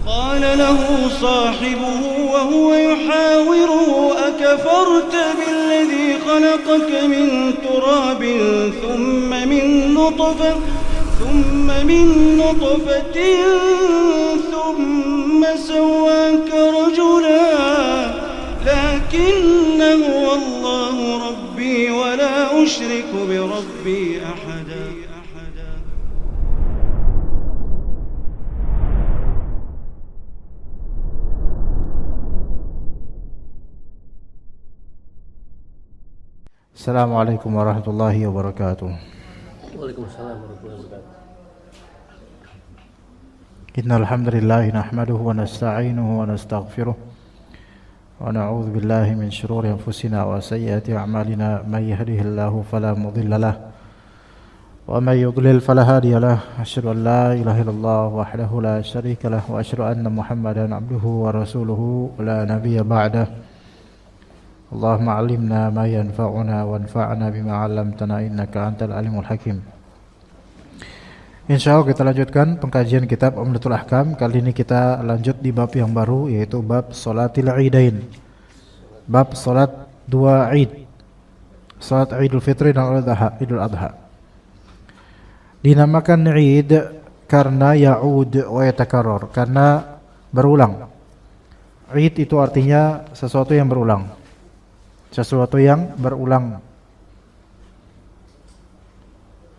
قال له صاحبه وهو يحاوره أكفرت بالذي خلقك من تراب ثم من نطفة ثم سواك رجلا لكن هو الله ربي ولا أشرك بربي أحدا. Assalamualaikum warahmatullahi wabarakatuh. Waalaikumsalam warahmatullahi wabarakatuh. Innal hamdalillah nahmaduhu wa nasta'inuhu wa nastaghfiruh wa na'udzu billahi min shururi anfusina wa sayyiati a'malina may yahdihillahu fala mudilla lahu wa may yudlil fala hadiya lahu. Asyhadu an la ilaha illallah wahdahu la syarika lahu wa asyhadu anna Muhammadan abduhu wa rasuluhu la nabiyya ba'dahu. Allahumma 'allimna ma yanfa'una wanfa'na bima 'allamtana innaka antal alimul hakim. Insyaallah kita lanjutkan pengkajian kitab Umdatul Ahkam. Kali ini kita lanjut di bab yang baru, yaitu bab salatil Idain. Bab salat dua Id. Salat Idul Fitri dan Idul Adha. Dinamakan Id karena ya'ud wa yatakarrar, karena berulang. Id itu artinya sesuatu yang berulang. Sesuatu yang berulang.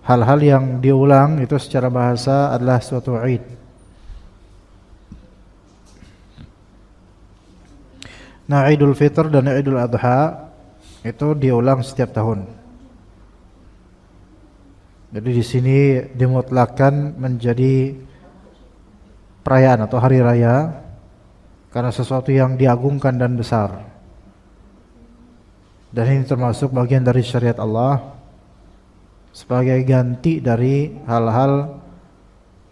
Hal-hal yang diulang itu secara bahasa adalah suatu Id. Nah, Idul Fitr dan Idul Adha itu diulang setiap tahun. Jadi di sini dimutlakkan menjadi perayaan atau hari raya karena sesuatu yang diagungkan dan besar. Dan ini termasuk bagian dari syariat Allah sebagai ganti dari hal-hal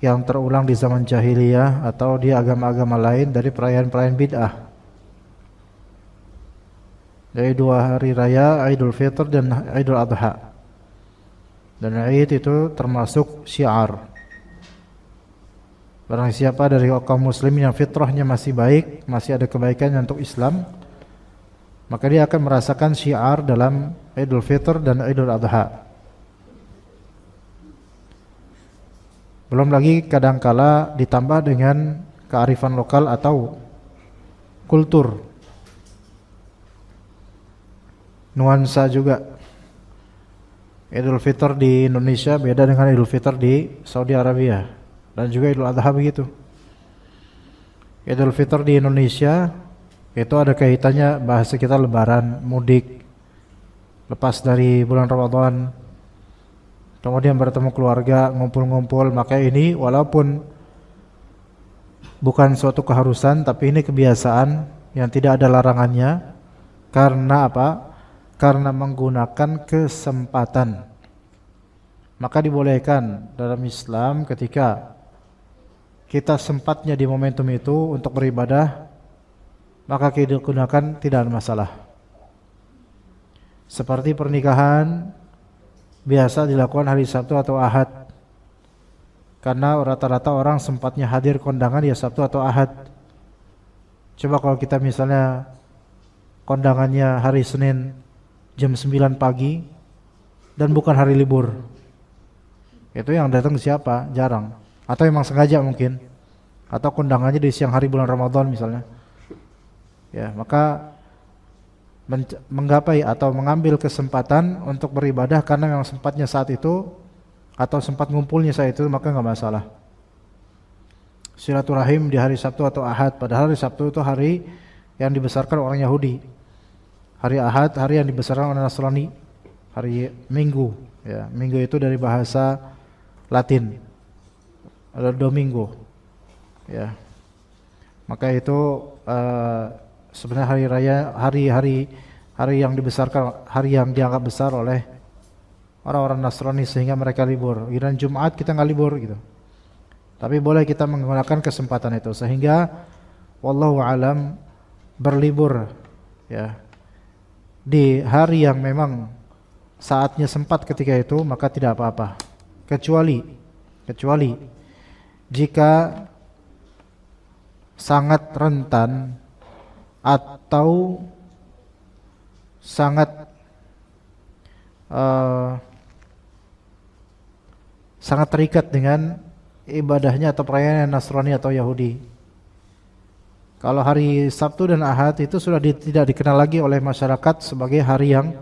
yang terulang di zaman jahiliyah atau di agama-agama lain dari perayaan-perayaan bid'ah. Dari dua hari raya, Idul Fitr dan Idul Adha. Dan Id itu termasuk syiar. Barang siapa dari kaum muslimin yang fitrahnya masih baik, masih ada kebaikan untuk Islam, maka dia akan merasakan syiar dalam Idul Fitr dan Idul Adha. Belum lagi kadangkala ditambah dengan kearifan lokal atau kultur, nuansa juga. Idul Fitr di Indonesia beda dengan Idul Fitr di Saudi Arabia, dan juga Idul Adha begitu. Idul Fitr di Indonesia itu ada kaitannya, bahasa kita lebaran, mudik, lepas dari bulan Ramadan, kemudian bertemu keluarga, ngumpul-ngumpul. Maka ini walaupun bukan suatu keharusan, tapi ini kebiasaan yang tidak ada larangannya. Karena apa? Karena menggunakan kesempatan. Maka dibolehkan dalam Islam ketika kita sempatnya di momentum itu untuk beribadah, maka kita gunakan, tidak ada masalah. Seperti pernikahan biasa dilakukan hari Sabtu atau Ahad, karena rata-rata orang sempatnya hadir kondangan ya Sabtu atau Ahad. Coba kalau kita misalnya kondangannya hari Senin jam 9 pagi dan bukan hari libur, itu yang datang siapa? Jarang. Atau emang sengaja mungkin, atau kondangannya di siang hari bulan Ramadan misalnya. Ya, maka menggapai atau mengambil kesempatan untuk beribadah karena memang sempatnya saat itu atau sempat ngumpulnya saat itu, maka enggak masalah. Silaturahim di hari Sabtu atau Ahad, padahal hari Sabtu itu hari yang dibesarkan orang Yahudi. Hari Ahad hari yang dibesarkan orang Nasrani. Hari Minggu, ya. Minggu itu dari bahasa Latin. Ada Domingo. Ya. Maka itu sebenarnya hari raya, hari yang dibesarkan, hari yang dianggap besar oleh orang-orang Nasrani sehingga mereka libur. Giliran Jumat kita nggak libur gitu. Tapi boleh kita menggunakan kesempatan itu sehingga wallahu alam berlibur ya di hari yang memang saatnya sempat ketika itu, maka tidak apa-apa. Kecuali jika sangat rentan atau sangat sangat terikat dengan ibadahnya atau perayaan Nasrani atau Yahudi. Kalau hari Sabtu dan Ahad itu sudah tidak dikenal lagi oleh masyarakat sebagai hari yang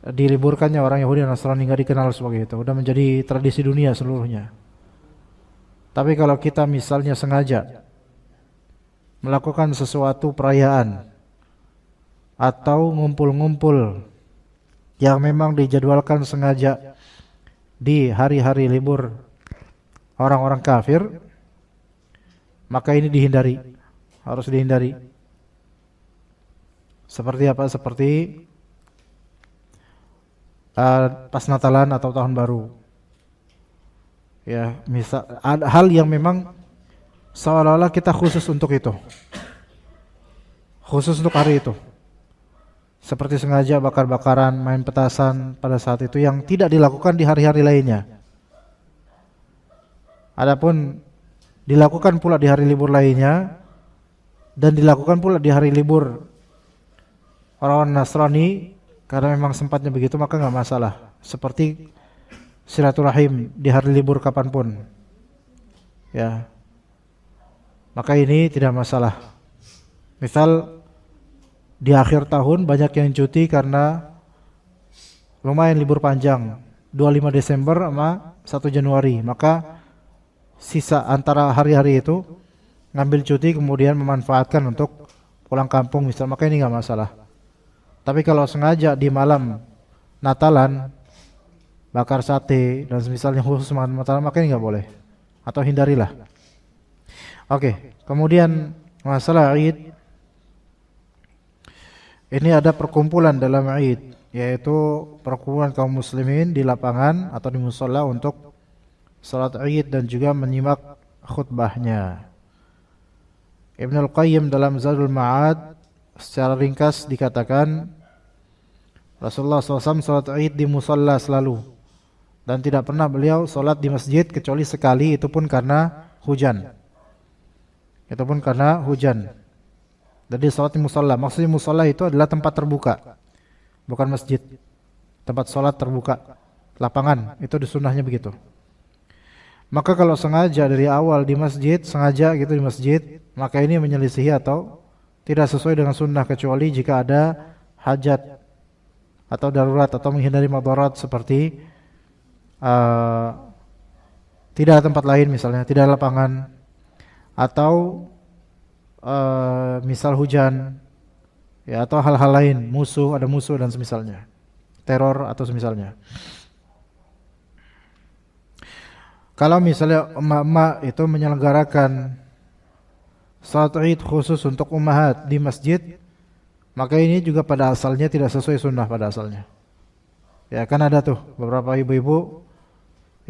diliburkannya orang Yahudi dan Nasrani, nggak dikenal sebagai itu. Udah menjadi tradisi dunia seluruhnya. Tapi kalau kita misalnya sengaja melakukan sesuatu perayaan atau ngumpul-ngumpul yang memang dijadwalkan sengaja di hari-hari libur orang-orang kafir, maka ini dihindari, harus dihindari. Seperti apa? Seperti pas Natalan atau Tahun Baru. Ya, misal ada hal yang memang seolah-olah kita khusus untuk itu, khusus untuk hari itu. Seperti sengaja bakar-bakaran, main petasan pada saat itu yang tidak dilakukan di hari-hari lainnya. Adapun dilakukan pula di hari libur lainnya dan dilakukan pula di hari libur orang-orang Nasrani karena memang sempatnya begitu, maka nggak masalah. Seperti silaturahim di hari libur kapanpun, ya, maka ini tidak masalah. Misal di akhir tahun banyak yang cuti karena lumayan libur panjang 25 Desember sama 1 Januari, maka sisa antara hari-hari itu ngambil cuti kemudian memanfaatkan untuk pulang kampung misal, maka ini nggak masalah. Tapi kalau sengaja di malam Natalan bakar sate dan misalnya khusus Natalan, maka ini nggak boleh, atau hindarilah. Oke, kemudian masalah Id. Ini ada perkumpulan dalam Id, yaitu perkumpulan kaum muslimin di lapangan atau di mushola untuk salat Id dan juga menyimak khutbahnya. Ibnul Qayyim dalam Zadul Ma'ad secara ringkas dikatakan Rasulullah SAW salat Id di mushola selalu, dan tidak pernah beliau salat di masjid kecuali sekali, itu pun karena hujan. Itu pun karena hujan. Jadi salat di mushola, maksudnya mushola itu adalah tempat terbuka, bukan masjid. Tempat salat terbuka, lapangan, itu disunnahnya begitu. Maka kalau sengaja dari awal di masjid, sengaja gitu di masjid, maka ini menyelisihi atau tidak sesuai dengan sunnah, kecuali jika ada hajat atau darurat atau menghindari madarat seperti tidak ada tempat lain, misalnya tidak ada lapangan, atau misal hujan, ya, atau hal-hal lain, ada musuh dan semisalnya, teror atau semisalnya. Kalau misalnya emak-emak itu menyelenggarakan salat Id khusus untuk ummahat di masjid, maka ini juga pada asalnya tidak sesuai sunnah pada asalnya. Ya, kan ada tuh beberapa ibu-ibu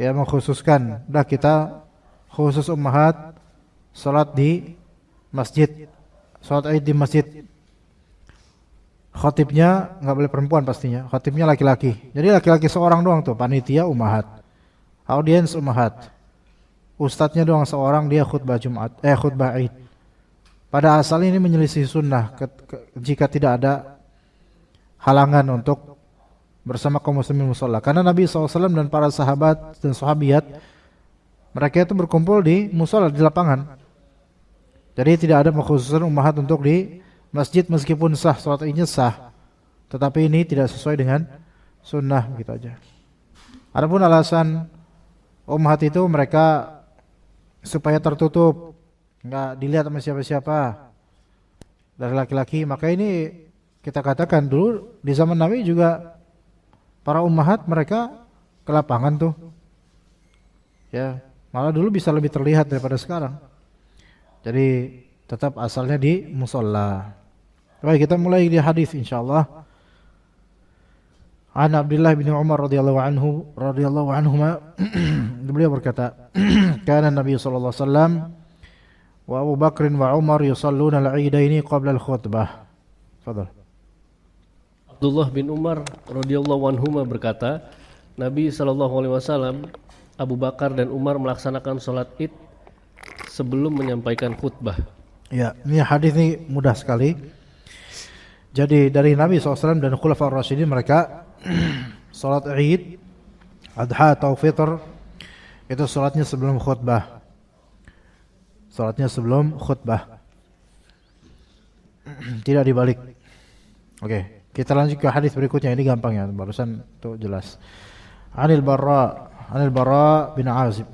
yang mengkhususkan, dah kita khusus ummahat salat di masjid, salat Id di masjid. Khatibnya nggak boleh perempuan pastinya, khatibnya laki-laki. Jadi laki-laki seorang doang tuh, panitia ummahat, audiens ummahat. Ustadznya doang seorang, dia khutbah Jumat, khutbah Id. Pada asalnya ini menyelisih sunnah jika tidak ada halangan untuk bersama kaum muslimin mushola. Karena Nabi SAW dan para sahabat dan sahabiat, mereka itu berkumpul di mushola, di lapangan. Jadi tidak ada mengkhususkan ummahat untuk di masjid, meskipun sah, salat Idnya sah, tetapi ini tidak sesuai dengan sunnah, begitu aja. Adapun alasan ummahat itu mereka supaya tertutup, nggak dilihat sama siapa-siapa dari laki-laki, maka ini kita katakan dulu di zaman Nabi juga para ummahat mereka ke lapangan tuh, ya, malah dulu bisa lebih terlihat daripada sekarang. Jadi tetap asalnya di mushola. Baik, kita mulai di hadis insyaallah. An Abdullah bin Umar radhiyallahu anhuma beliau berkata, kana Nabi sallallahu alaihi wasallam wa Abu Bakr wa Umar yusalluna al-Idaini qabla al-khutbah. Fadhal. Abdullah bin Umar radhiyallahu anhuma berkata, Nabi sallallahu alaihi wasallam, Abu Bakar dan Umar melaksanakan salat Id sebelum menyampaikan khutbah. Ya, ini hadis ini mudah sekali. Jadi dari Nabi SAW dan Khulafaur Rasyidin mereka salat Id, Adha atau Fitr itu salatnya sebelum khutbah. Salatnya sebelum khutbah. Tidak dibalik. Oke, kita lanjut ke hadis berikutnya. Ini gampang ya, barusan itu jelas. Anil Bara bin Azib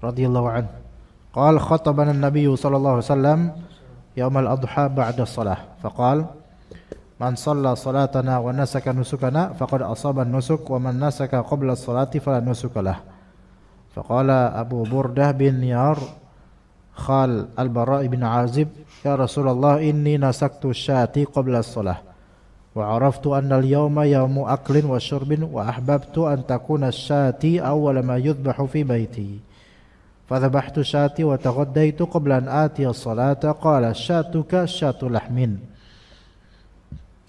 radhiyallahu anhu. Qala khatabana an-nabiy sallallahu alaihi wasallam يوم الأضحى بعد الصلاة فقال من صلى صلاتنا ونسك نسكنا فقد أصاب النسك ومن نسك قبل الصلاة فلا نسك له فقال أبو بردة بن يار خال البراء بن عازب يا رسول الله إني نسكت الشاة قبل الصلاة وعرفت أن اليوم يوم أكل وشرب وأحببت أن تكون الشاة أول ما يذبح في بيتي فذبحت شاتي وتغديت قبل أن آتي الصلاة قال شاتك شات لحم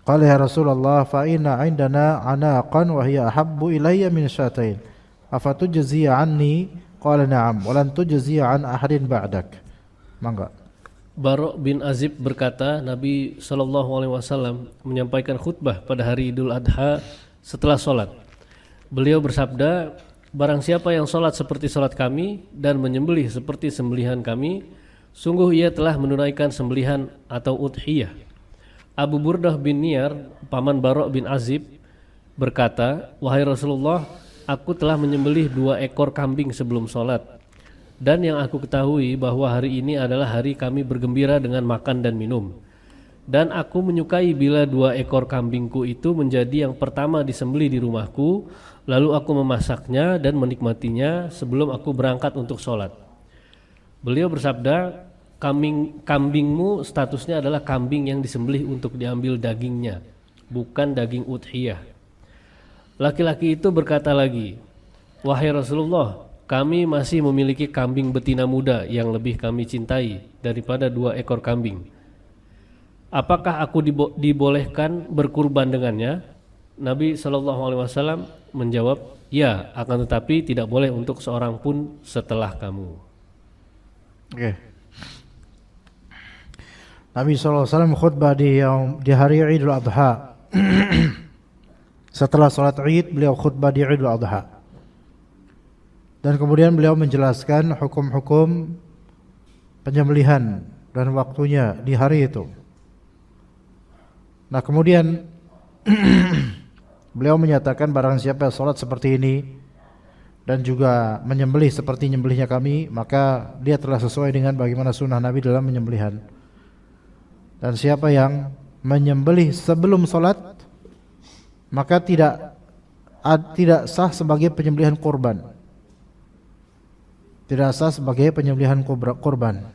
قال يا رسول الله فإن عندنا عناقا وهي أحب إلي من شاتين أفتجزي عني قال نعم ولن تجزي عن أحد بعدك. Mangga. Bara' bin Azib berkata, Nabi SAW menyampaikan khutbah pada hari Idul Adha setelah sholat. Beliau bersabda, barang siapa yang sholat seperti sholat kami dan menyembelih seperti sembelihan kami, sungguh ia telah menunaikan sembelihan atau udhiyah. Abu Burdah bin Niyar, paman Bara' bin Azib, berkata, wahai Rasulullah, aku telah menyembelih 2 ekor kambing sebelum sholat. Dan yang aku ketahui bahwa hari ini adalah hari kami bergembira dengan makan dan minum. Dan aku menyukai bila 2 ekor kambingku itu menjadi yang pertama disembelih di rumahku, lalu aku memasaknya dan menikmatinya sebelum aku berangkat untuk sholat. Beliau bersabda, kambingmu statusnya adalah kambing yang disembelih untuk diambil dagingnya, bukan daging udhiyah. Laki-laki itu berkata lagi, wahai Rasulullah, kami masih memiliki kambing betina muda yang lebih kami cintai daripada 2 ekor kambing. Apakah aku dibolehkan berkurban dengannya? Nabi SAW menjawab, ya, akan tetapi tidak boleh untuk seorang pun setelah kamu. Oke. Nabi SAW khutbah di hari Idul Adha. Setelah sholat Id, beliau khutbah di Idul Adha. Dan kemudian beliau menjelaskan hukum-hukum penyembelihan dan waktunya di hari itu. Nah kemudian beliau menyatakan barang siapa sholat seperti ini dan juga menyembelih seperti nyembelihnya kami, maka dia telah sesuai dengan bagaimana sunnah Nabi dalam menyembelihan. Dan siapa yang menyembelih sebelum sholat, maka tidak sah sebagai penyembelihan kurban. Tidak sah sebagai penyembelihan kurban.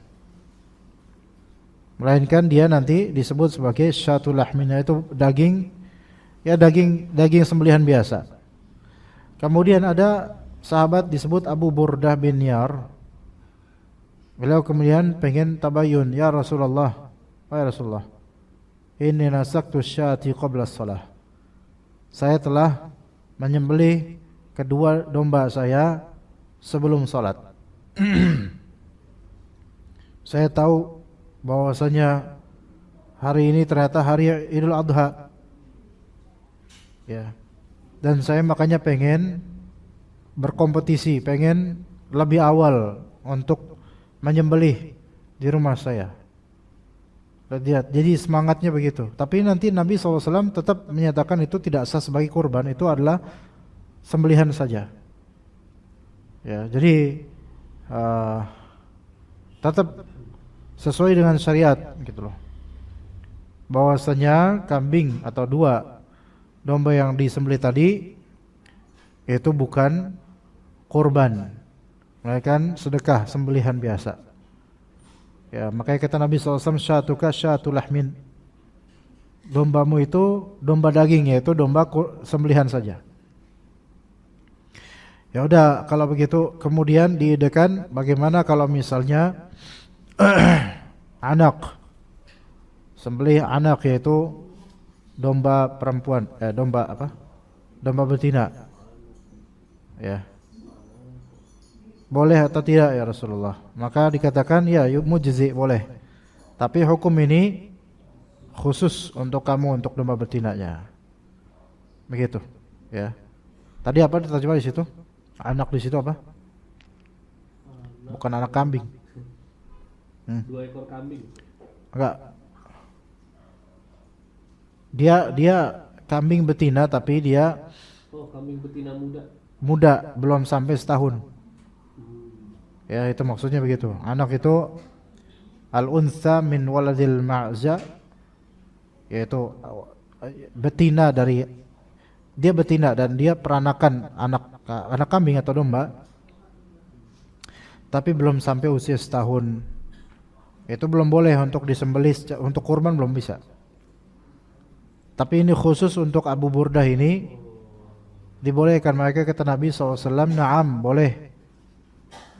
Melainkan dia nanti disebut sebagai syatul lahmin, yaitu daging sembelihan biasa. Kemudian ada sahabat disebut Abu Burdah bin Niyar. Beliau kemudian pengen tabayun, ya Rasulullah, wahai Rasulullah, inni nasaktu syati qabla shalah. Saya telah menyembelih kedua domba saya sebelum salat. Saya tahu bahwasanya hari ini ternyata hari Idul Adha. Ya. Dan saya makanya pengen berkompetisi, pengen lebih awal untuk menyembelih di rumah saya. Lihat, jadi semangatnya begitu. Tapi nanti Nabi SAW tetap menyatakan itu tidak sah sebagai kurban, itu adalah sembelihan saja. Ya, jadi tetap sesuai dengan syariat gitu loh. Bahwasanya kambing atau 2 domba yang disembelih tadi itu bukan kurban, melainkan sedekah, sembelihan biasa. Ya, makanya kata Nabi SAW, syatuka syatul lahmin. Dombamu itu domba daging, yaitu domba sembelihan saja. Ya udah, kalau begitu kemudian diidekan bagaimana kalau misalnya anak, sembelih anak, yaitu domba perempuan, domba apa? Domba betina. Ya. boleh atau tidak ya Rasulullah? Maka dikatakan ya mujzi, boleh. Tapi hukum ini khusus untuk kamu, untuk domba betinanya. Begitu, ya. Tadi apa diterjemah di situ? Anak di situ apa? Bukan anak kambing. 2 ekor kambing. Enggak. Dia kambing betina tapi dia Kambing betina muda. Muda, belum sampai setahun. Ya, itu maksudnya begitu. Anak itu al-untha min waladil ma'za, yaitu betina dari dia betina dan dia peranakan anak kambing atau domba, tapi belum sampai usia setahun. Itu belum boleh untuk disembelih, untuk kurban belum bisa. Tapi ini khusus untuk Abu Burdah ini dibolehkan. Mereka kata Nabi SAW, na'am, boleh.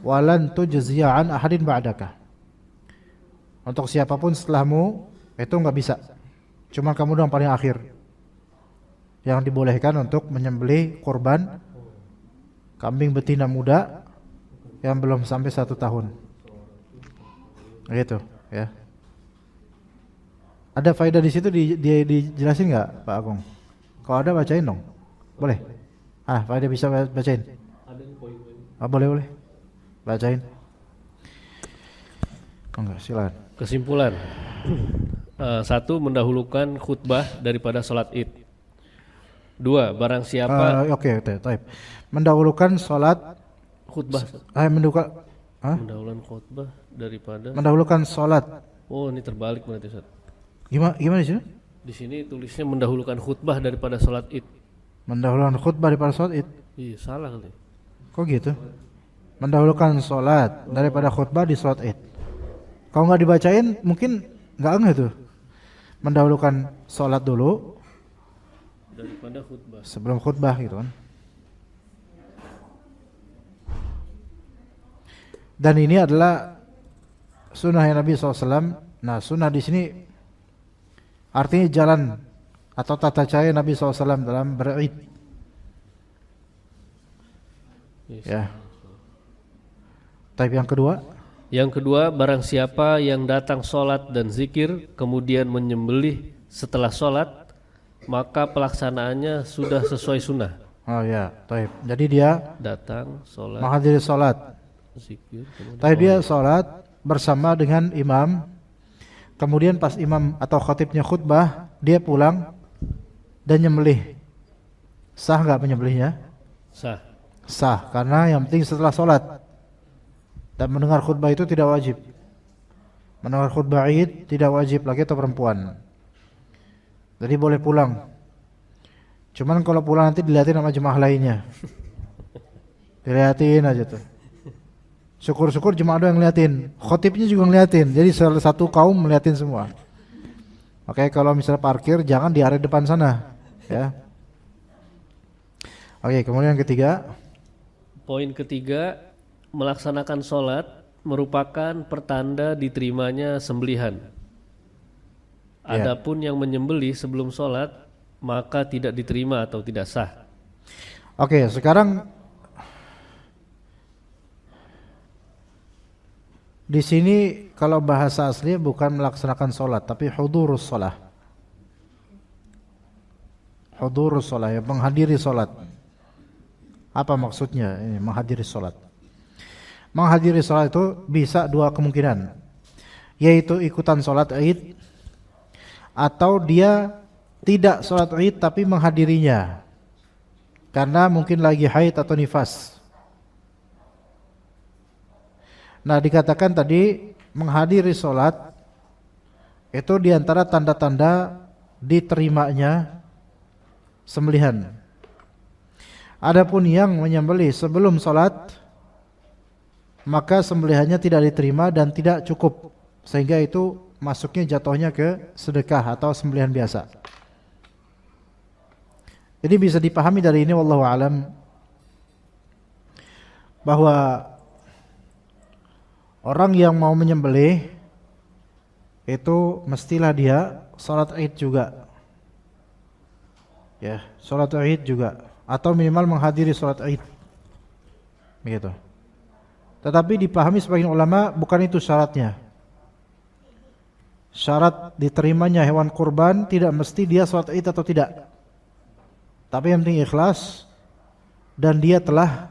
Walan tujziya an ahadin ba'daka. Untuk siapapun setelahmu itu enggak bisa. Cuma kamu doang paling akhir yang dibolehkan untuk menyembelih kurban kambing betina muda yang belum sampai 1 tahun. Gitu, ya. Ada faedah di situ dijelasin enggak, Pak Agung? Kalau ada bacain dong. Boleh? Faedah bisa bacain? Ada poin-poin. Boleh. Bacain. Enggak, silakan. Kesimpulan. 1. Mendahulukan khutbah daripada salat Id. 2. Barang siapa Oke, taib. Mendahulukan salat khutbah mendahulukan khutbah daripada mendahulukan salat. Oh, ini terbalik berarti, Ustaz. Gimana di sini? Di sini tulisnya mendahulukan khutbah daripada salat Id. Mendahulukan khutbah daripada salat Id. Iya, salah kali. Kok gitu? Mendahulukan salat daripada khutbah di salat Id. Kalau nggak dibacain mungkin nggak ngeh tuh. Mendahulukan salat dulu Daripada khutbah. sebelum khutbah gitu kan. Dan ini adalah sunnah Nabi SAW. Nah, sunnah di sini artinya jalan atau tata cara Nabi SAW dalam berid. Yes. Ya. Type yang kedua. Yang kedua, barang siapa yang datang sholat dan zikir kemudian menyembelih setelah sholat, maka pelaksanaannya sudah sesuai sunnah. Oh ya, type. Jadi dia Datang sholat, menghadiri sholat. zikir, Tapi dia sholat bersama dengan imam. Kemudian pas imam atau khatibnya khutbah, dia pulang dan nyembelih. Sah nggak menyembelihnya? sah. Sah, karena yang penting setelah sholat. Dan mendengar khutbah itu tidak wajib. Mendengar khutbah Id tidak wajib lagi atau perempuan. Jadi boleh pulang. Cuman kalau pulang nanti dilihatin sama jemaah lainnya. Dilihatin aja tuh. Syukur-syukur jemaah doang yang ngeliatin, khotibnya juga ngeliatin. Jadi salah satu kaum ngeliatin semua. Oke, kalau misalnya parkir jangan di area depan sana, ya. Oke, kemudian yang ketiga. Poin ketiga, melaksanakan sholat merupakan pertanda diterimanya sembelihan. Ya. Adapun yang menyembelih sebelum sholat maka tidak diterima atau tidak sah. Oke, sekarang di sini kalau bahasa aslinya bukan melaksanakan sholat, tapi hudurus sholat. Hudurus sholat, ya, menghadiri sholat. Apa maksudnya ini menghadiri sholat? Menghadiri sholat itu bisa dua kemungkinan, yaitu ikutan sholat Id, atau dia tidak sholat Id tapi menghadirinya karena mungkin lagi haid atau nifas. Nah, dikatakan tadi menghadiri sholat itu diantara tanda-tanda diterimanya sembelihan. Adapun yang menyembelih sebelum sholat, maka sembelihannya tidak diterima dan tidak cukup, sehingga itu masuknya jatuhnya ke sedekah atau sembelihan biasa. Jadi bisa dipahami dari ini wallahu alam bahwa orang yang mau menyembelih itu mestilah dia salat Id juga. Ya, salat Id juga atau minimal menghadiri salat Id. Begitu. Tetapi dipahami sebagian ulama bukan itu syaratnya. Syarat diterimanya hewan kurban tidak mesti dia sholat id atau tidak. Tapi yang penting ikhlas dan dia telah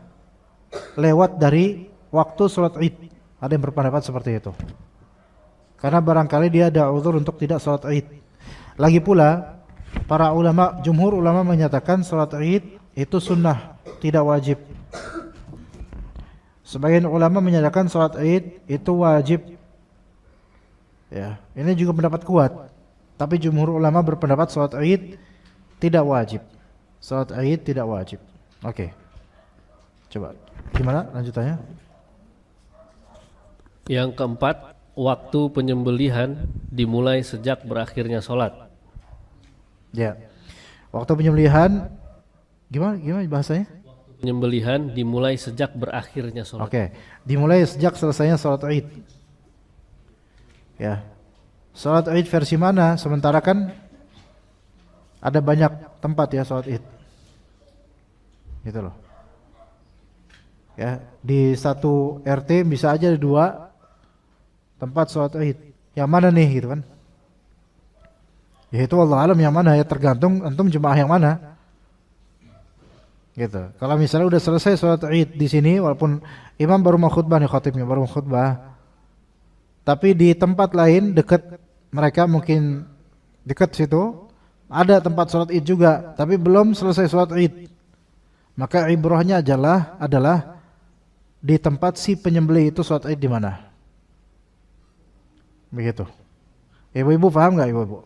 lewat dari waktu sholat id. Ada yang berpendapat seperti itu. Karena barangkali dia ada uzur untuk tidak sholat id. Lagi pula para ulama, jumhur ulama menyatakan sholat id itu sunnah, tidak wajib. Sebagian ulama menyatakan sholat id itu wajib. Ya, ini juga pendapat kuat. Tapi jumhur ulama berpendapat sholat id tidak wajib. Sholat id tidak wajib. Oke. Coba, gimana lanjutannya? Yang keempat, waktu penyembelihan dimulai sejak berakhirnya sholat. Ya. Waktu penyembelihan gimana bahasanya? Penyembelihan dimulai sejak berakhirnya sholat. Oke. Dimulai sejak selesainya sholat id. Ya. Sholat id versi mana? Sementara kan ada banyak tempat ya sholat id. Gitu loh. Ya, di satu RT bisa aja ada 2 tempat sholat id. Yang mana nih gitu kan? Ya itu wallahu alam yang mana ya, tergantung antum jemaah yang mana. Gitu. Kalau misalnya udah selesai sholat id di sini, walaupun imam baru mau khutbah nih, khatibnya baru mau khutbah, tapi di tempat lain dekat mereka, mungkin dekat situ ada tempat sholat id juga, tapi belum selesai sholat id, maka ibrahnya adalah di tempat si penyembelih itu sholat id di mana. Begitu. Ibu-ibu paham nggak ibu-ibu?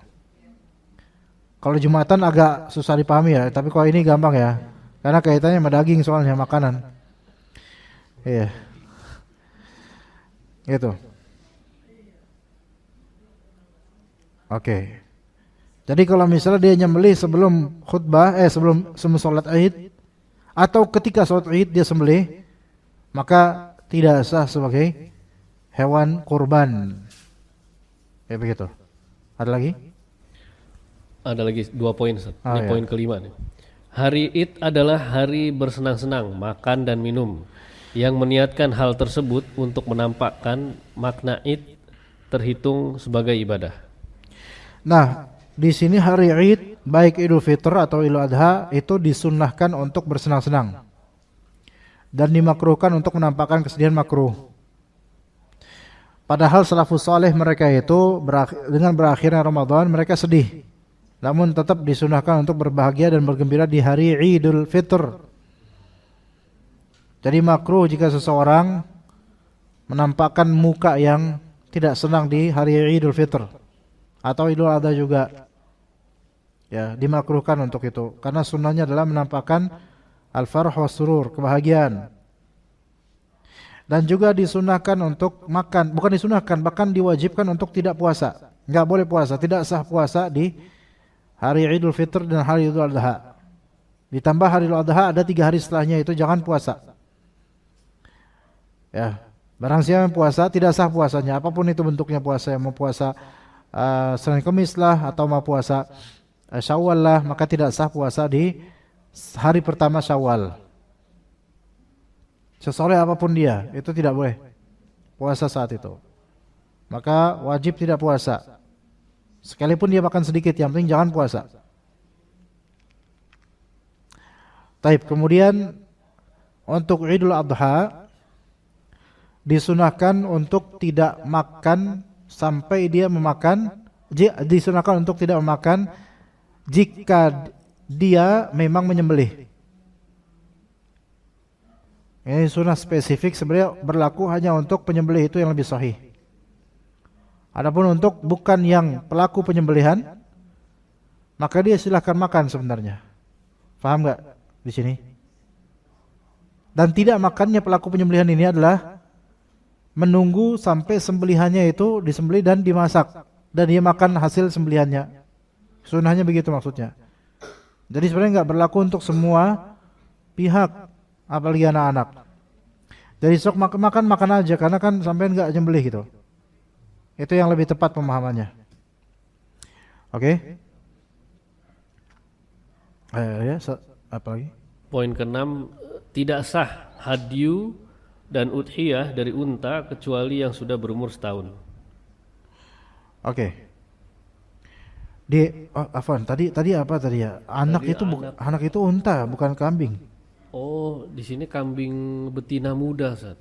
Kalau Jumatan agak susah dipahami ya, tapi kalau ini gampang ya, karena kaitannya sama daging soalnya, makanan. Iya. Gitu. Oke. Jadi kalau misalnya dia nyembelih sebelum khutbah, sebelum sholat id, atau ketika sholat id dia sembelih, maka tidak sah sebagai hewan kurban. Ya begitu. Ada lagi? Ada lagi 2 poin. Ini ya. poin kelima nih. Hari id adalah hari bersenang-senang, makan dan minum. Yang meniatkan hal tersebut untuk menampakkan makna id terhitung sebagai ibadah. Nah, di sini hari id, baik Idul Fitr atau Idul Adha, itu disunnahkan untuk bersenang-senang dan dimakruhkan untuk menampakkan kesedihan makruh. Padahal salafus saleh mereka itu dengan berakhirnya Ramadan mereka sedih, namun tetap disunahkan untuk berbahagia dan bergembira di hari Idul Fitr. Jadi makruh jika seseorang menampakkan muka yang tidak senang di hari Idul Fitr atau Idul Adha juga. Ya, dimakruhkan untuk itu karena sunnahnya adalah menampakkan al-farh wa surur, kebahagiaan. Dan juga disunahkan untuk makan, bukan disunahkan, bahkan diwajibkan untuk tidak puasa. Enggak boleh puasa, tidak sah puasa di hari Idul Fitr dan hari Idul Adha. Ditambah hari Idul Adha ada 3 hari setelahnya itu jangan puasa. Ya, barang siapa yang puasa tidak sah puasanya, apapun itu bentuknya puasa, yang mau puasa Senin Kamis lah atau mau puasa Syawal lah, maka tidak sah puasa di hari pertama Syawal. Sesoleh apapun dia, itu tidak boleh puasa saat itu. Maka wajib tidak puasa. Sekalipun dia makan sedikit, yang penting jangan puasa. Taib. Kemudian untuk Idul Adha disunahkan untuk tidak makan sampai dia memakan, disunahkan untuk tidak memakan jika dia memang menyembelih. Ini sunnah spesifik, sebenarnya berlaku hanya untuk penyembelih itu yang lebih sahih. Adapun untuk bukan yang pelaku penyembelihan, maka dia silahkan makan sebenarnya. Paham nggak di sini? Dan tidak makannya pelaku penyembelihan ini adalah menunggu sampai sembelihannya itu disembelih dan dimasak, dan dia makan hasil sembelihannya. Sunnahnya begitu maksudnya. Jadi sebenarnya nggak berlaku untuk semua pihak, apalagi anak-anak. Jadi sok makan aja, karena kan sampai nggak nyembelih gitu. Itu yang lebih tepat pemahamannya. Oke? Ya, apa lagi? Poin ke-6, tidak sah hadyu dan udhiyah dari unta kecuali yang sudah berumur setahun. Oke. Afwan, tadi apa tadi ya? Anak Tadi itu anak itu unta, bukan kambing. Oh, di sini kambing betina muda, Ustaz.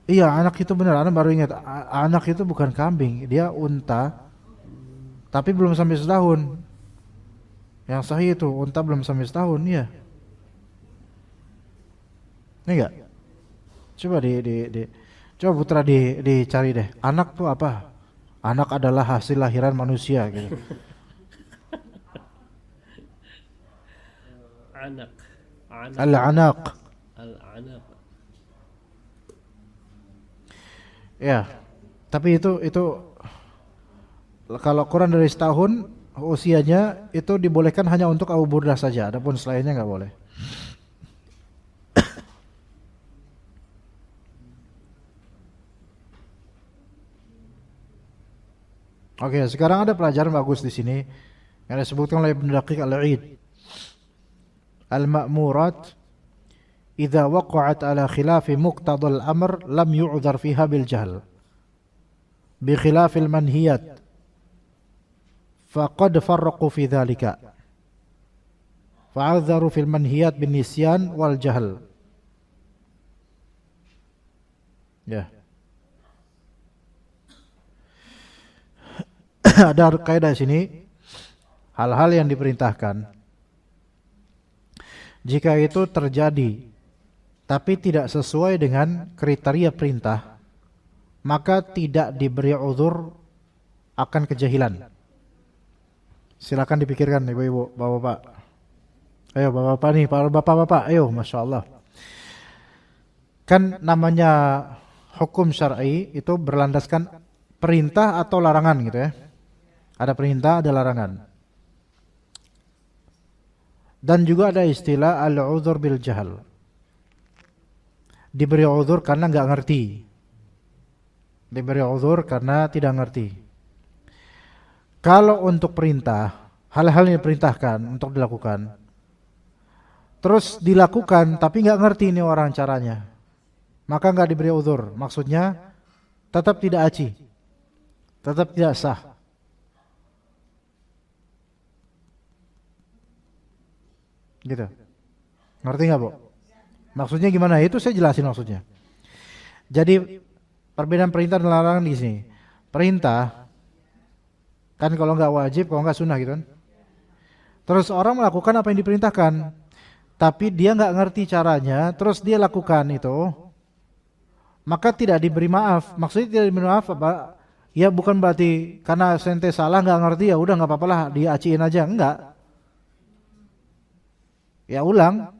Iya, anak itu benar. Anak baru ingat. Anak itu bukan kambing, dia unta. Tapi belum sampai setahun. Yang sahih itu unta belum sampai setahun, ya. Ini enggak? Coba coba putra dicari deh. Anak tuh apa? Anak adalah hasil lahiran manusia gitu. Anak. Al-anak. Al-anak. Ya. Tapi itu kalau kurang dari setahun usianya itu dibolehkan hanya untuk Abu Burdah saja, adapun selainnya enggak boleh. Oke, sekarang ada pelajaran bagus di sini yang disebutkan oleh Ibnu Daqiq Al-Id. Al-ma'murat idza waqa'at ala khilafi muqtadal amr lam yu'dzar fiha bil jahl. Bi khilafil manhiyat faqad farraqu fi dhalika. Fa'adzaru fil manhiyat bin nisyan wal jahl. Ya. Ada kaidah sini, hal-hal yang diperintahkan jika itu terjadi tapi tidak sesuai dengan kriteria perintah, maka tidak diberi uzur akan kejahilan. Silakan dipikirkan ibu-ibu, bapak-bapak. Ayo bapak-bapak nih, para bapak-bapak, ayo, masya Allah. Kan namanya hukum syar'i itu berlandaskan perintah atau larangan gitu ya. Ada perintah, ada larangan. Dan juga ada istilah al-uzur bil jahal. Diberi uzur karena enggak ngerti. Diberi uzur karena tidak ngerti. Kalau untuk perintah, hal-hal yang diperintahkan untuk dilakukan, terus dilakukan tapi enggak ngerti ini orang caranya, maka enggak diberi uzur. Maksudnya tetap tidak aci, tetap tidak sah. Gitu. Ngerti nggak, Bu? Maksudnya gimana? Itu saya jelasin maksudnya. Jadi perbedaan perintah dan larangan di sini. Perintah kan kalau nggak wajib, kalau nggak sunnah gitu kan. Terus orang melakukan apa yang diperintahkan, tapi dia nggak ngerti caranya, terus dia lakukan itu, maka tidak diberi maaf. Maksudnya tidak diberi maaf apa? Ya bukan berarti karena sente salah nggak ngerti ya udah nggak apa-apa lah diaciin aja, enggak. Ya ulang.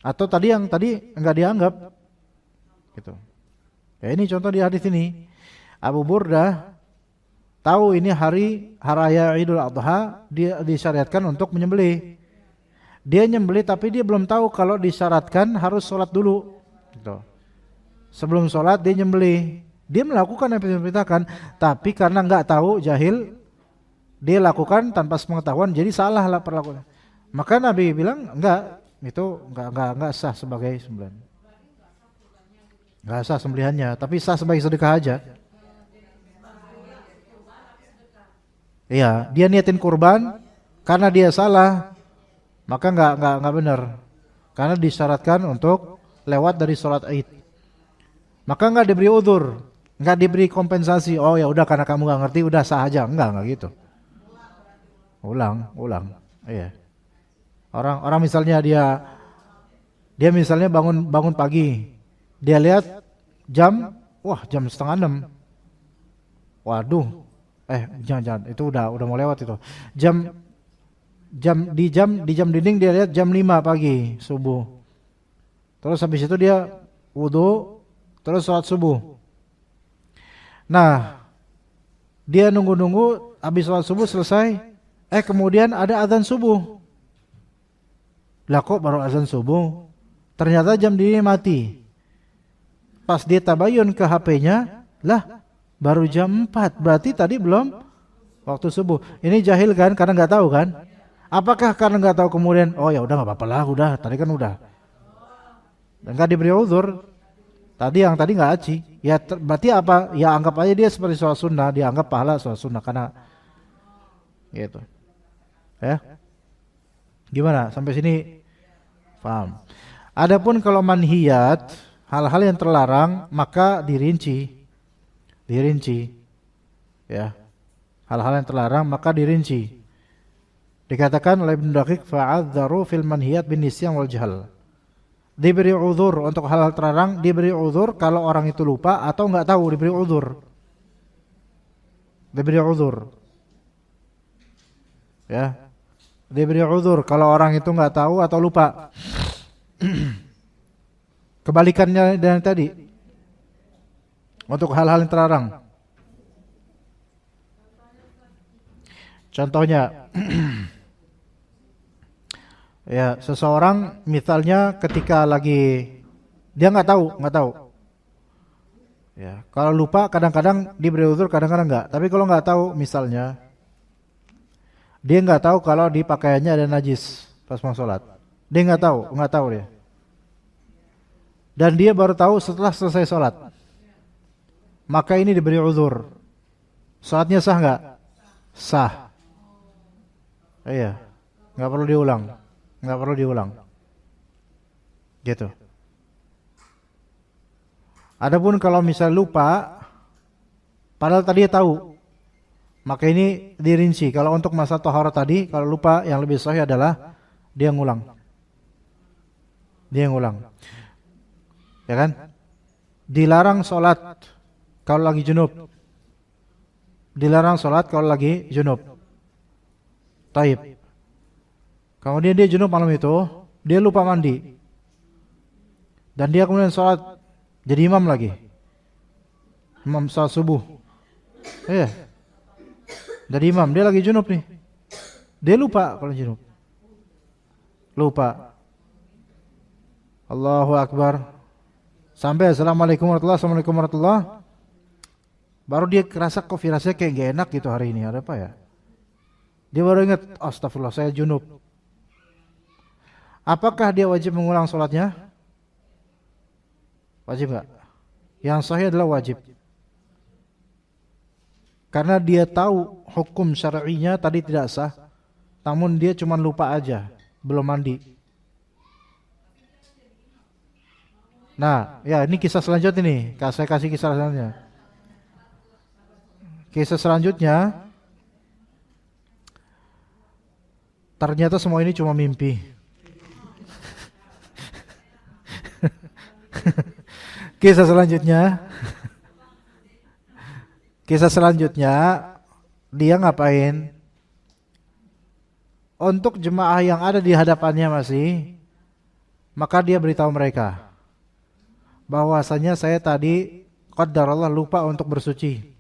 Atau tadi yang tadi enggak dianggap. Gitu. Ya ini contoh di hadis ini. Abu Burdah tahu ini hari raya Idul Adha, dia disyariatkan untuk menyembelih. Dia nyembelih tapi dia belum tahu kalau disyaratkan harus sholat dulu. Gitu. Sebelum sholat dia nyembelih. Dia melakukan apa yang diperintahkan, tapi karena enggak tahu, jahil, dia lakukan tanpa sepengetahuan, jadi salah lah perlakuannya. Maka Nabi bilang enggak, itu enggak sah sebagai sembelihan. Enggak sah sembelihannya, tapi sah sebagai sedekah aja. Iya, dia niatin kurban karena dia salah, maka enggak benar. Karena disyaratkan untuk lewat dari sholat Id. Maka enggak diberi udzur, enggak diberi kompensasi. Oh ya udah karena kamu enggak ngerti udah sah aja. Enggak gitu. Ulang. Iya. Orang misalnya dia misalnya bangun pagi, dia lihat jam 5:30. Waduh, jangan itu udah mau lewat itu. Di jam dinding dia lihat jam 5 pagi subuh. Terus habis itu dia wudu, terus sholat subuh. Nah, dia nunggu habis sholat subuh selesai, kemudian ada azan subuh. Lah kok baru azan subuh? Ternyata jam dinding mati. Pas dia tabayun ke HP-nya, lah baru jam 4. Berarti tadi belum waktu subuh. Ini jahil kan karena enggak tahu kan? Apakah karena enggak tahu kemudian oh ya udah enggak apa-apa lah, udah tadi kan udah. enggak diberi uzur. Yang tadi enggak haji. Ya berarti apa? Ya anggap aja dia seperti sholat sunnah, dia anggap pahala sholat sunnah karena gitu. Ya. Gimana? Sampai sini paham? Adapun kalau manhiyat, hal-hal yang terlarang maka dirinci. Ya. Hal-hal yang terlarang maka dirinci. Dikatakan oleh Ibnu Daqiq fa'adzaru fil manhiyat bin nisyan wal jahl. Diberi uzur untuk hal-hal terlarang, diberi uzur kalau orang itu lupa atau enggak tahu, diberi uzur. Ya. Diberi uzur kalau orang itu enggak tahu atau lupa. Kebalikannya dari tadi. Untuk hal-hal yang terlarang. Contohnya ya, seseorang misalnya ketika lagi dia nggak tahu. Ya, kalau lupa kadang-kadang diberi uzur, kadang-kadang enggak. Tapi kalau nggak tahu misalnya dia nggak tahu kalau di pakaiannya ada najis pas mau sholat. Dia nggak tahu dia. Dan dia baru tahu setelah selesai sholat. Maka ini diberi uzur. Sholatnya sah nggak? Sah. Iya, nggak perlu diulang. Gitu. Adapun kalau misal lupa, padahal tadi dia tahu, maka ini dirinci. Kalau untuk masalah taharah tadi, kalau lupa yang lebih sahih adalah dia ngulang. Ya kan? Dilarang sholat kalau lagi junub. Taib. Kemudian dia junub malam itu, dia lupa mandi. Dan dia kemudian sholat jadi imam lagi. Imam sholat subuh. Iya. Jadi imam, dia lagi junub nih. Dia lupa kalau junub. Allahu Akbar. Sampai Assalamualaikum warahmatullahi. Baru dia kerasa kok firasatnya kayak gak enak gitu hari ini. Ada apa ya? Dia baru ingat, astagfirullah saya junub. Apakah dia wajib mengulang sholatnya? Wajib enggak? Yang sahih adalah wajib. Karena dia tahu hukum syar'inya tadi tidak sah, namun dia cuma lupa aja, belum mandi. Nah, ya ini kisah selanjutnya nih. Saya kasih kisah selanjutnya. Kisah selanjutnya, ternyata semua ini cuma mimpi. Kisah selanjutnya dia ngapain? Untuk jemaah yang ada di hadapannya maka dia beritahu mereka bahwasanya saya tadi qadarullah lupa untuk bersuci.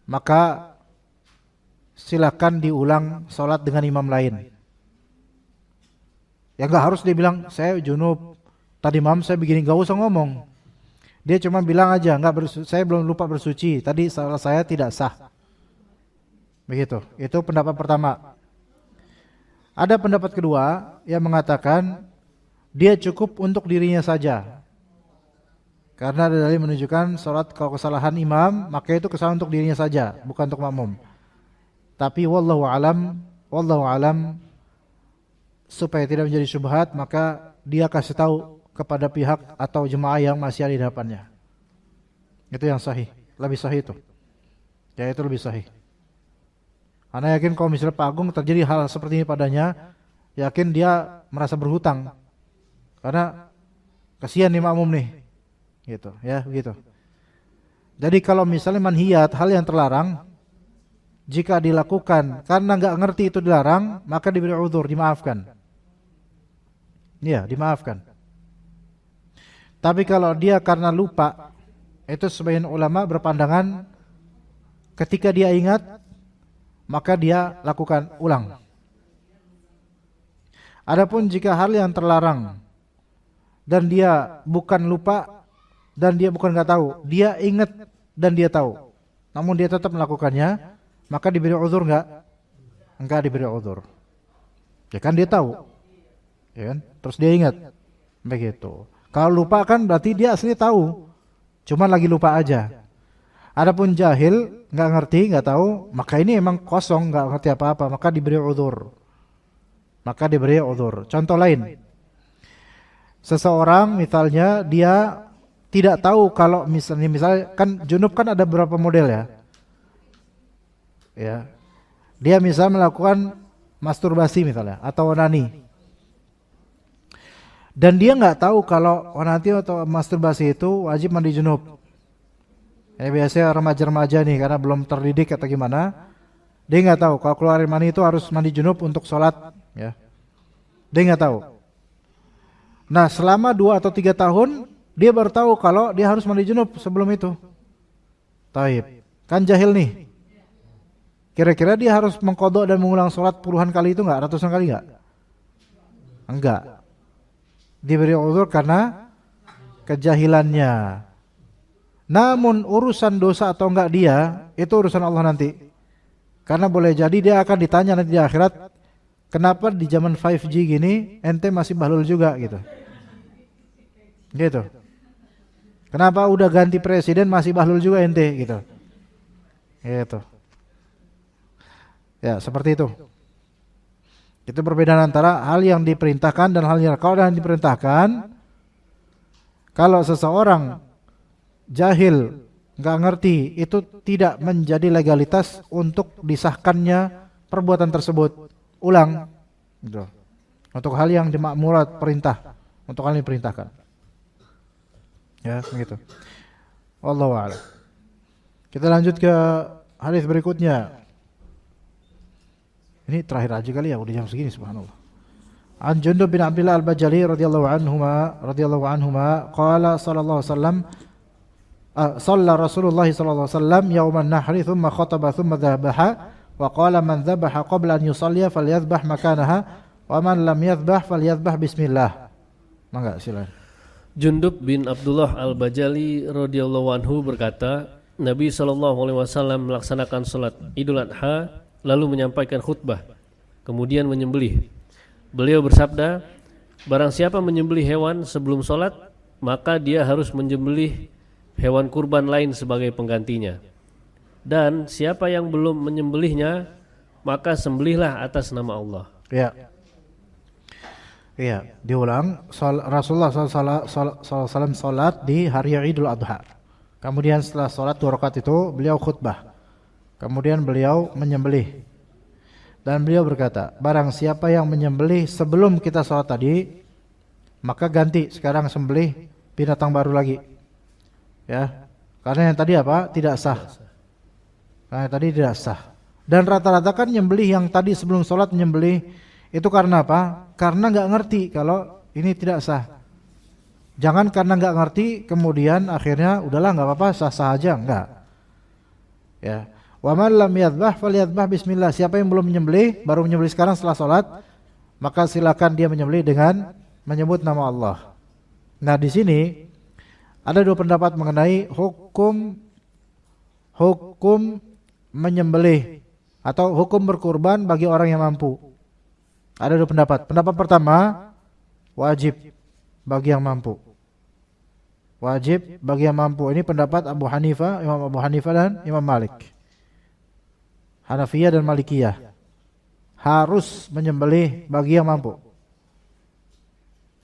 Maka silakan diulang sholat dengan imam lain. Ya enggak harus dia bilang saya junub, tadi imam saya begini, enggak usah ngomong. Dia cuma bilang aja, saya belum lupa bersuci, tadi salah saya tidak sah. Begitu. Itu pendapat pertama. Ada pendapat kedua yang mengatakan dia cukup untuk dirinya saja. Karena ada dalil menunjukkan sholat kalau kesalahan imam, maka itu kesalahan untuk dirinya saja, bukan untuk makmum. Tapi wallahu alam supaya tidak menjadi syubhat, maka dia kasih tahu kepada pihak atau jemaah yang masih ada di hadapannya. Itu yang sahih, lebih sahih itu. Ya itu lebih sahih. Ana yakin kalau misalnya Pak Agung terjadi hal seperti ini padanya, yakin dia merasa berhutang. Karena kasihan nih makmum nih. Gitu, ya, begitu. Jadi kalau misalnya manhiyat, hal yang terlarang, jika dilakukan karena enggak ngerti itu dilarang, maka diberi uzur, dimaafkan. Iya, dimaafkan. Tapi kalau dia karena lupa, itu sebagian ulama berpandangan ketika dia ingat, maka dia lakukan ulang. Adapun jika hal yang terlarang dan dia bukan lupa dan dia bukan enggak tahu, dia ingat dan dia tahu, namun dia tetap melakukannya, maka diberi uzur enggak? Enggak diberi uzur. Ya kan dia tahu. ya kan? Terus dia ingat, begitu. Kalau lupa kan berarti dia asli tahu, cuman lagi lupa aja. Adapun jahil, nggak ngerti, nggak tahu, maka ini emang kosong, nggak ngerti apa-apa, maka diberi udzur. Maka diberi udzur. Contoh lain, seseorang misalnya dia tidak tahu kalau misalnya kan junub kan ada beberapa model ya. Ya. Dia misal melakukan masturbasi misalnya atau onani. Dan dia nggak tahu kalau onani atau masturbasi itu wajib mandi junub. Biasanya remaja-remaja nih karena belum terdidik atau gimana, dia nggak tahu kalau keluarin mani itu harus mandi junub untuk sholat, ya. Dia nggak tahu. Nah, selama 2 atau 3 tahun dia baru tahu kalau dia harus mandi junub sebelum itu. Taib, kan jahil nih. Kira-kira dia harus mengkodok dan mengulang sholat puluhan kali itu nggak, ratusan kali nggak? Enggak. Diberi uzur karena kejahilannya. Namun urusan dosa atau enggak dia, itu urusan Allah nanti. Karena boleh jadi dia akan ditanya nanti di akhirat, kenapa di zaman 5G gini ente masih bahlul juga gitu. Gitu. Kenapa udah ganti presiden masih bahlul juga ente gitu. Gitu. Ya, seperti itu. Itu perbedaan antara hal yang diperintahkan dan hal yang kalau yang diperintahkan, kalau seseorang jahil, nggak ngerti, itu tidak menjadi legalitas untuk disahkannya perbuatan tersebut. Ulang, gitu. Untuk hal yang dimakmurat perintah, untuk hal yang diperintahkan. Ya, begitu. Wallahu a'lam. Kita lanjut ke hadis berikutnya. Ini terakhir aja kali ya, udah jam segini subhanallah. An Jundub bin Abdullah Al-Bajali radhiyallahu anhuma qala sallallahu alaihi wasallam صلى رسول الله صلى الله عليه وسلم يوم النحر ثم خطب ثم ذبح وقال من ذبح قبل أن يصلي فليذبح مكانها ومن لم يذبح فليذبح بسم الله. Mangga silakan. Jundub bin Abdullah Al-Bajali radhiyallahu anhu berkata, Nabi SAW melaksanakan salat Idul Adha lalu menyampaikan khutbah, kemudian menyembelih. Beliau bersabda, barang siapa menyembelih hewan sebelum salat, maka dia harus menyembelih hewan kurban lain sebagai penggantinya. Dan siapa yang belum menyembelihnya, maka sembelihlah atas nama Allah. Ya. Iya, diulang. Rasulullah SAW salat di hari Idul Adha. Kemudian setelah salat 2 rakaat itu beliau khutbah. Kemudian beliau menyembelih. Dan beliau berkata, barang siapa yang menyembelih sebelum kita salat tadi, maka ganti sekarang sembelih binatang baru lagi. Ya, karena yang tadi apa? Tidak sah. Karena yang tadi tidak sah. Dan rata-rata kan nyembelih yang tadi sebelum sholat nyembelih itu karena apa? Karena nggak ngerti kalau ini tidak sah. Jangan karena nggak ngerti kemudian akhirnya udahlah nggak apa-apa sah-sah aja, enggak. Ya. Wa man lam yadhbah falyadhbah bismillah. Siapa yang belum menyembelih, baru menyembelih sekarang setelah sholat, maka silakan dia menyembelih dengan menyebut nama Allah. Nah di sini ada 2 pendapat mengenai hukum menyembelih atau hukum berkurban bagi orang yang mampu. Ada 2 pendapat. Pendapat pertama, wajib bagi yang mampu. Wajib bagi yang mampu. Ini pendapat Abu Hanifah, Imam Abu Hanifah dan Imam Malik. Hanafiyah dan Malikiyah. Harus menyembelih bagi yang mampu.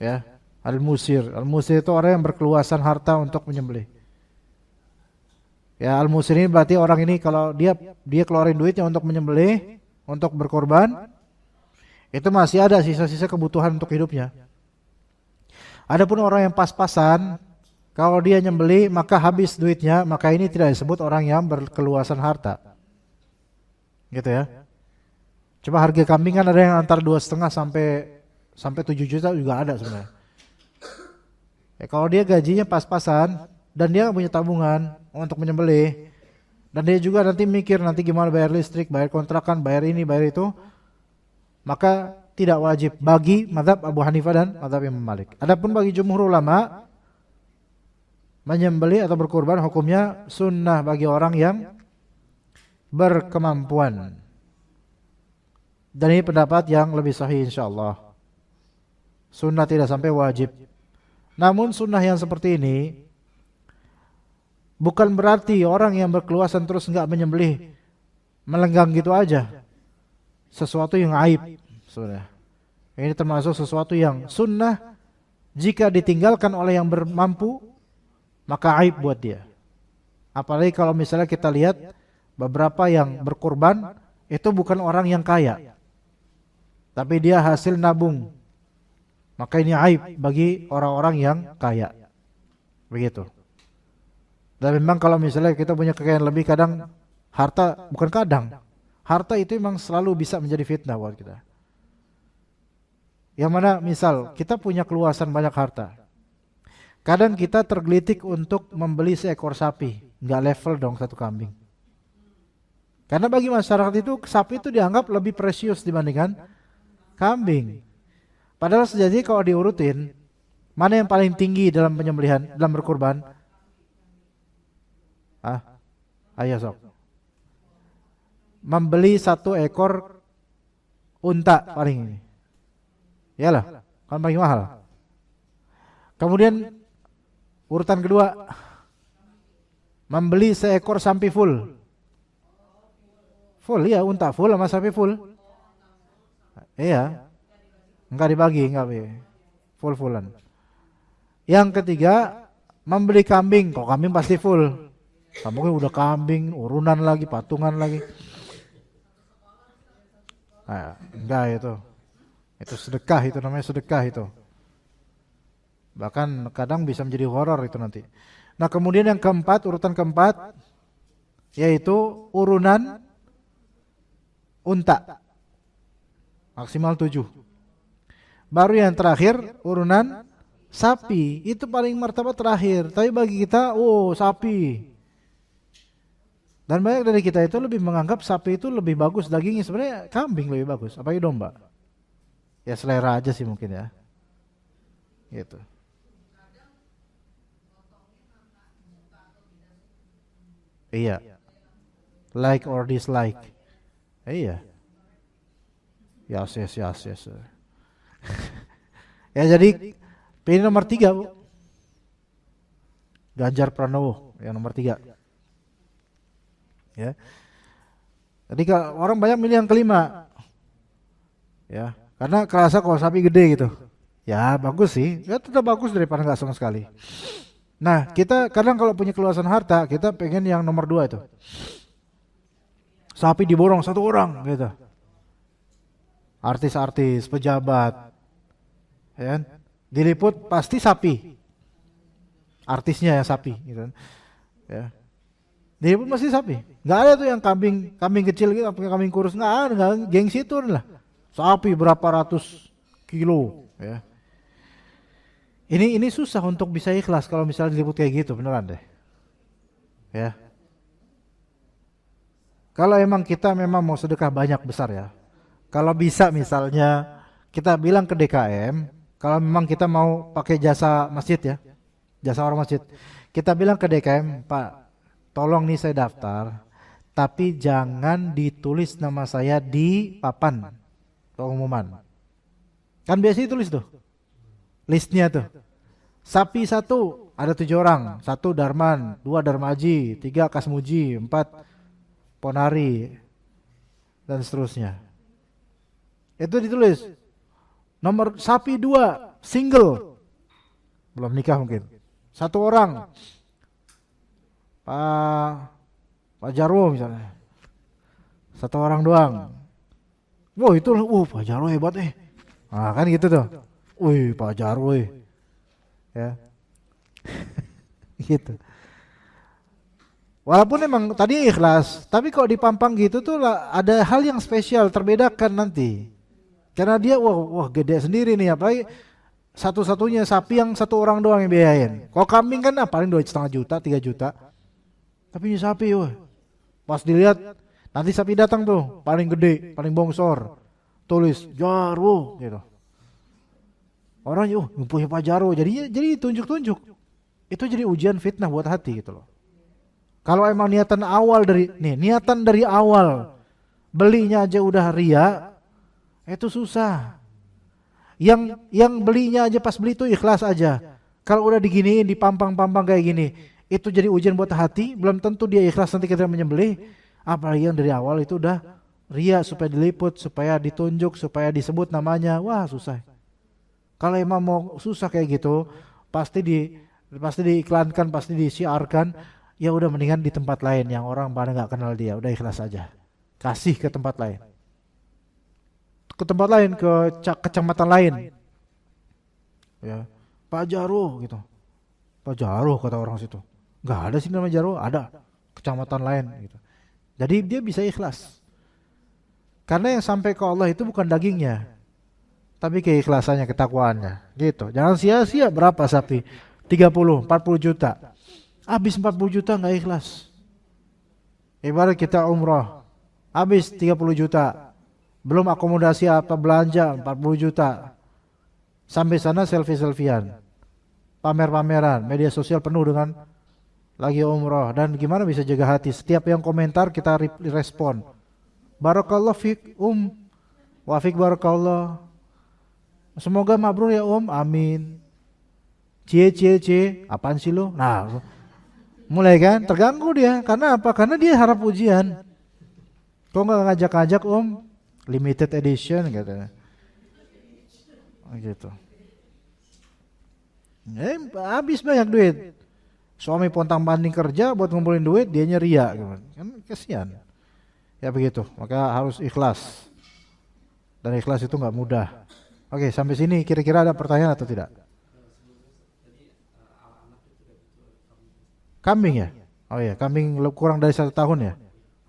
Ya. Al-Musir itu orang yang berkeluasan harta untuk menyembelih. Ya, Al-Musir ini berarti orang ini kalau dia keluarin duitnya untuk menyembelih, untuk berkorban, itu masih ada sisa-sisa kebutuhan untuk hidupnya. Adapun orang yang pas-pasan, kalau dia nyembelih maka habis duitnya, maka ini tidak disebut orang yang berkeluasan harta. Gitu ya. Coba harga kambing kan ada yang antara 2,5 sampai 7 juta juga ada sebenarnya. Ya, kalau dia gajinya pas-pasan dan dia punya tabungan untuk menyembelih dan dia juga nanti mikir nanti gimana bayar listrik, bayar kontrakan, bayar ini, bayar itu, maka tidak wajib bagi mazhab Abu Hanifah dan mazhab Imam Malik. Adapun bagi jumhur ulama, menyembelih atau berkurban hukumnya sunnah bagi orang yang berkemampuan. Dan ini pendapat yang lebih sahih insyaallah. Sunnah tidak sampai wajib. Namun sunnah yang seperti ini bukan berarti orang yang berkeluasan terus enggak menyembelih, melenggang gitu aja. Sesuatu yang aib, sudah. Ini termasuk sesuatu yang sunnah, jika ditinggalkan oleh yang bermampu maka aib buat dia. Apalagi kalau misalnya kita lihat beberapa yang berkurban itu bukan orang yang kaya, tapi dia hasil nabung. Maka ini aib bagi orang-orang yang kaya. Begitu. Dan memang kalau misalnya kita punya kekayaan lebih, kadang harta, bukan kadang, harta itu memang selalu bisa menjadi fitnah buat kita. Yang mana misal kita punya keluasan banyak harta, kadang kita tergelitik untuk membeli seekor sapi, nggak level dong satu kambing. Karena bagi masyarakat itu sapi itu dianggap lebih precious dibandingkan kambing. Padahal sejatinya kalau diurutin, mana yang paling tinggi dalam penyembelihan, dalam berkurban? Ayo sok. Membeli satu ekor unta paling ini. Iyalah, kan paling mahal. Kemudian urutan kedua, membeli seekor sapi full. Full ya, unta full sama sapi full. Iya. Enggak dibagi, full-fullan. Yang ketiga, membeli kambing. Kok kambing pasti full. Kambingnya udah kambing, urunan lagi, patungan lagi. Nah, enggak itu. Itu sedekah, itu namanya sedekah itu. Bahkan kadang bisa menjadi horor itu nanti. Nah, kemudian yang keempat, urutan keempat, yaitu urunan unta. Maksimal 7. Baru yang terakhir urunan sapi, itu paling martabat terakhir. Tapi bagi kita, sapi. Dan banyak dari kita itu lebih menganggap sapi itu lebih bagus dagingnya. Sebenarnya kambing lebih bagus, apalagi domba. Ya selera aja sih mungkin ya. Gitu. Iya. Like or dislike. Iya. Yes. Ya jadi pilih nomor 3 Bu. Ganjar Pranowo yang nomor 3. Ya. Jadi orang banyak milih yang kelima. Ya, karena kerasa kalau sapi gede gitu. Ya bagus sih, ya tetap bagus daripada nggak sama sekali. Nah kita kadang kalau punya keluasan harta, kita pengen yang nomor 2 itu. Sapi diborong 1 orang gitu. Artis-artis, pejabat, ya kan? Diliput pasti sapi. Artisnya yang sapi gitu kan. Ya. Diliput pasti sapi. Nggak ada tuh yang kambing kecil gitu, kambing kurus, nggak ada, gengsi itu lah. Sapi berapa ratus kilo ya. Ini susah untuk bisa ikhlas kalau misalnya diliput kayak gitu, beneran deh. Ya. Kalau emang kita memang mau sedekah banyak besar ya. Kalau bisa misalnya kita bilang ke DKM, kalau memang kita mau pakai jasa masjid ya, jasa orang masjid, kita bilang ke DKM, Pak, tolong nih saya daftar, tapi jangan ditulis nama saya di papan pengumuman. Kan biasanya tulis tuh, listnya tuh. Sapi 1 ada 7 orang, 1 Darman, 2 Darmaji, 3 Kasmuji, 4 Ponari, dan seterusnya. Itu ditulis. Nomor sapi 2 single, belum nikah mungkin, 1 orang, Pak Jarwo misalnya, 1 orang doang. Wah itu, Pak Jarwo hebat Nah kan gitu tuh. Wih Pak Jarwo ya. Gitu. Walaupun emang tadi ikhlas, tapi kalau dipampang gitu tuh ada hal yang spesial, terbedakan nanti. Karena dia wah gede sendiri nih, apalagi satu-satunya sapi yang 1 orang doang yang biayain. Kalau kambing kan paling 2,5 juta, 3 juta. Tapi ini sapi pas dilihat nanti sapi datang tuh paling gede, paling bongsor, tulis Jarwo gitu. Orang punya Pak Jarwo, jadi tunjuk-tunjuk. Itu jadi ujian fitnah buat hati gitu loh. Kalau emang niatan dari awal belinya aja udah ria, itu susah. Yang belinya aja pas beli itu ikhlas aja. Kalau udah diginiin, dipampang-pampang kayak gini, itu jadi ujian buat hati, belum tentu dia ikhlas nanti kita menyembelih. Apalagi yang dari awal itu udah ria supaya diliput, supaya ditunjuk, supaya disebut namanya. Wah, susah. Kalau emang mau susah kayak gitu, pasti diiklankan, pasti disiarkan. Ya udah mendingan di tempat lain yang orang pada nggak kenal dia, udah ikhlas aja. Kasih ke tempat lain. Ke tempat lain, ke kecamatan lain. Ya, Pak Jaro gitu. Pak Jaro kata orang situ. Nggak ada sih nama Jaro, ada kecamatan lain gitu. Jadi dia bisa ikhlas. Karena yang sampai ke Allah itu bukan dagingnya, tapi keikhlasannya, ketakwaannya gitu. Jangan sia-sia berapa sapi, 30, 40 juta. Habis 40 juta nggak ikhlas. Ibarat kita umroh, habis 30 juta. Belum akomodasi apa belanja 40 juta. Sampai sana selfie-selfian. Pamer-pameran, media sosial penuh dengan lagi umroh. Dan gimana bisa jaga hati? Setiap yang komentar kita respon. Barakallah fik wafik barakallah. Semoga mabrur ya amin. Cie, apaan sih lo? Nah, mulai kan terganggu dia. Karena apa? Karena dia harap ujian. Kok nggak ngajak-ngajak limited edition katanya. Gitu. Habis banyak duit. Suami pontang-panting kerja buat ngumpulin duit, dianya ria gitu. Kan kasihan. Ya begitu. Maka harus ikhlas. Dan ikhlas itu nggak mudah. Oke, sampai sini kira-kira ada pertanyaan atau tidak? Kambing ya? Oh iya, kambing kurang dari 1 tahun ya?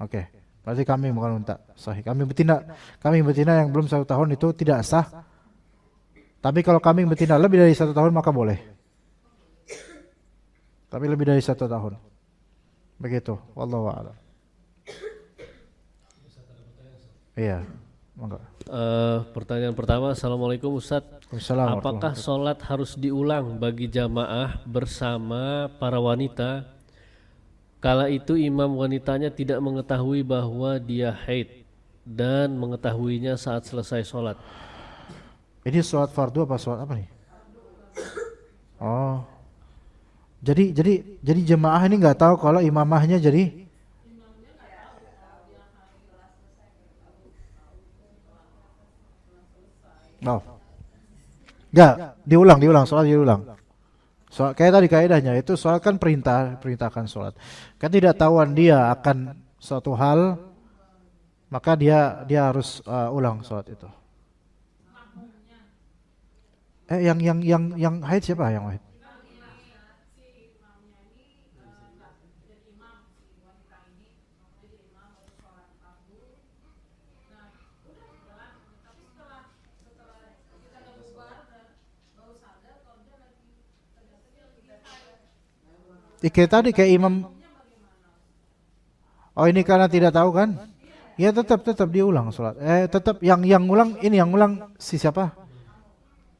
Oke, berarti kambing bukan unta. Sahih. Kambing betina yang belum 1 tahun itu tidak sah. Tapi kalau kambing betina lebih dari 1 tahun maka boleh. Tapi lebih dari 1 tahun. Begitu. Wallahu a'lam. Iya. Pertanyaan pertama, Assalamualaikum Ustaz. Apakah sholat harus diulang bagi jamaah bersama para wanita? Kala itu imam wanitanya tidak mengetahui bahwa dia haid dan mengetahuinya saat selesai sholat. Ini sholat fardu apa sholat apa nih? Oh, jadi jemaah ini nggak tahu kalau imamahnya jadi. Oh, nggak diulang sholat diulang. Soal kayak tadi kaidahnya itu sholat kan perintahkan sholat. Kan tidak tahuan dia akan suatu hal, maka dia harus ulang sholat itu. Yang haid siapa yang haid? Kayak imam. Oh ini karena tidak tahu kan? Ya tetap diulang sholat. Tetap yang ulang ini yang ulang si siapa?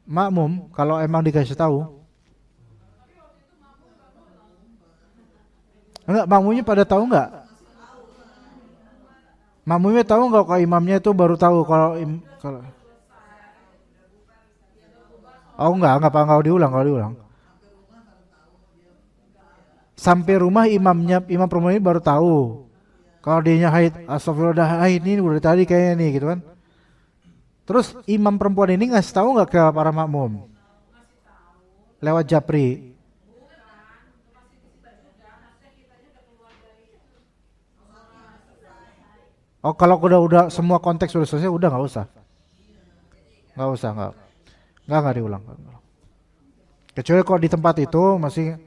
Makmum kalau emang dikasih tahu. Enggak, makmumnya pada tahu enggak? Makmumnya tahu enggak kalau imamnya itu baru tahu kalau Oh enggak diulang. Sampai rumah imam perempuan ini baru tahu kalau dianya haid. Astagfirullah, udah haid ini udah tadi kayaknya nih gitu kan. Terus imam perempuan ini ngasih tahu nggak ke para makmum lewat japri? Oh kalau udah semua konteks sudah selesai udah nggak usah diulang. Kecuali kalau di tempat itu masih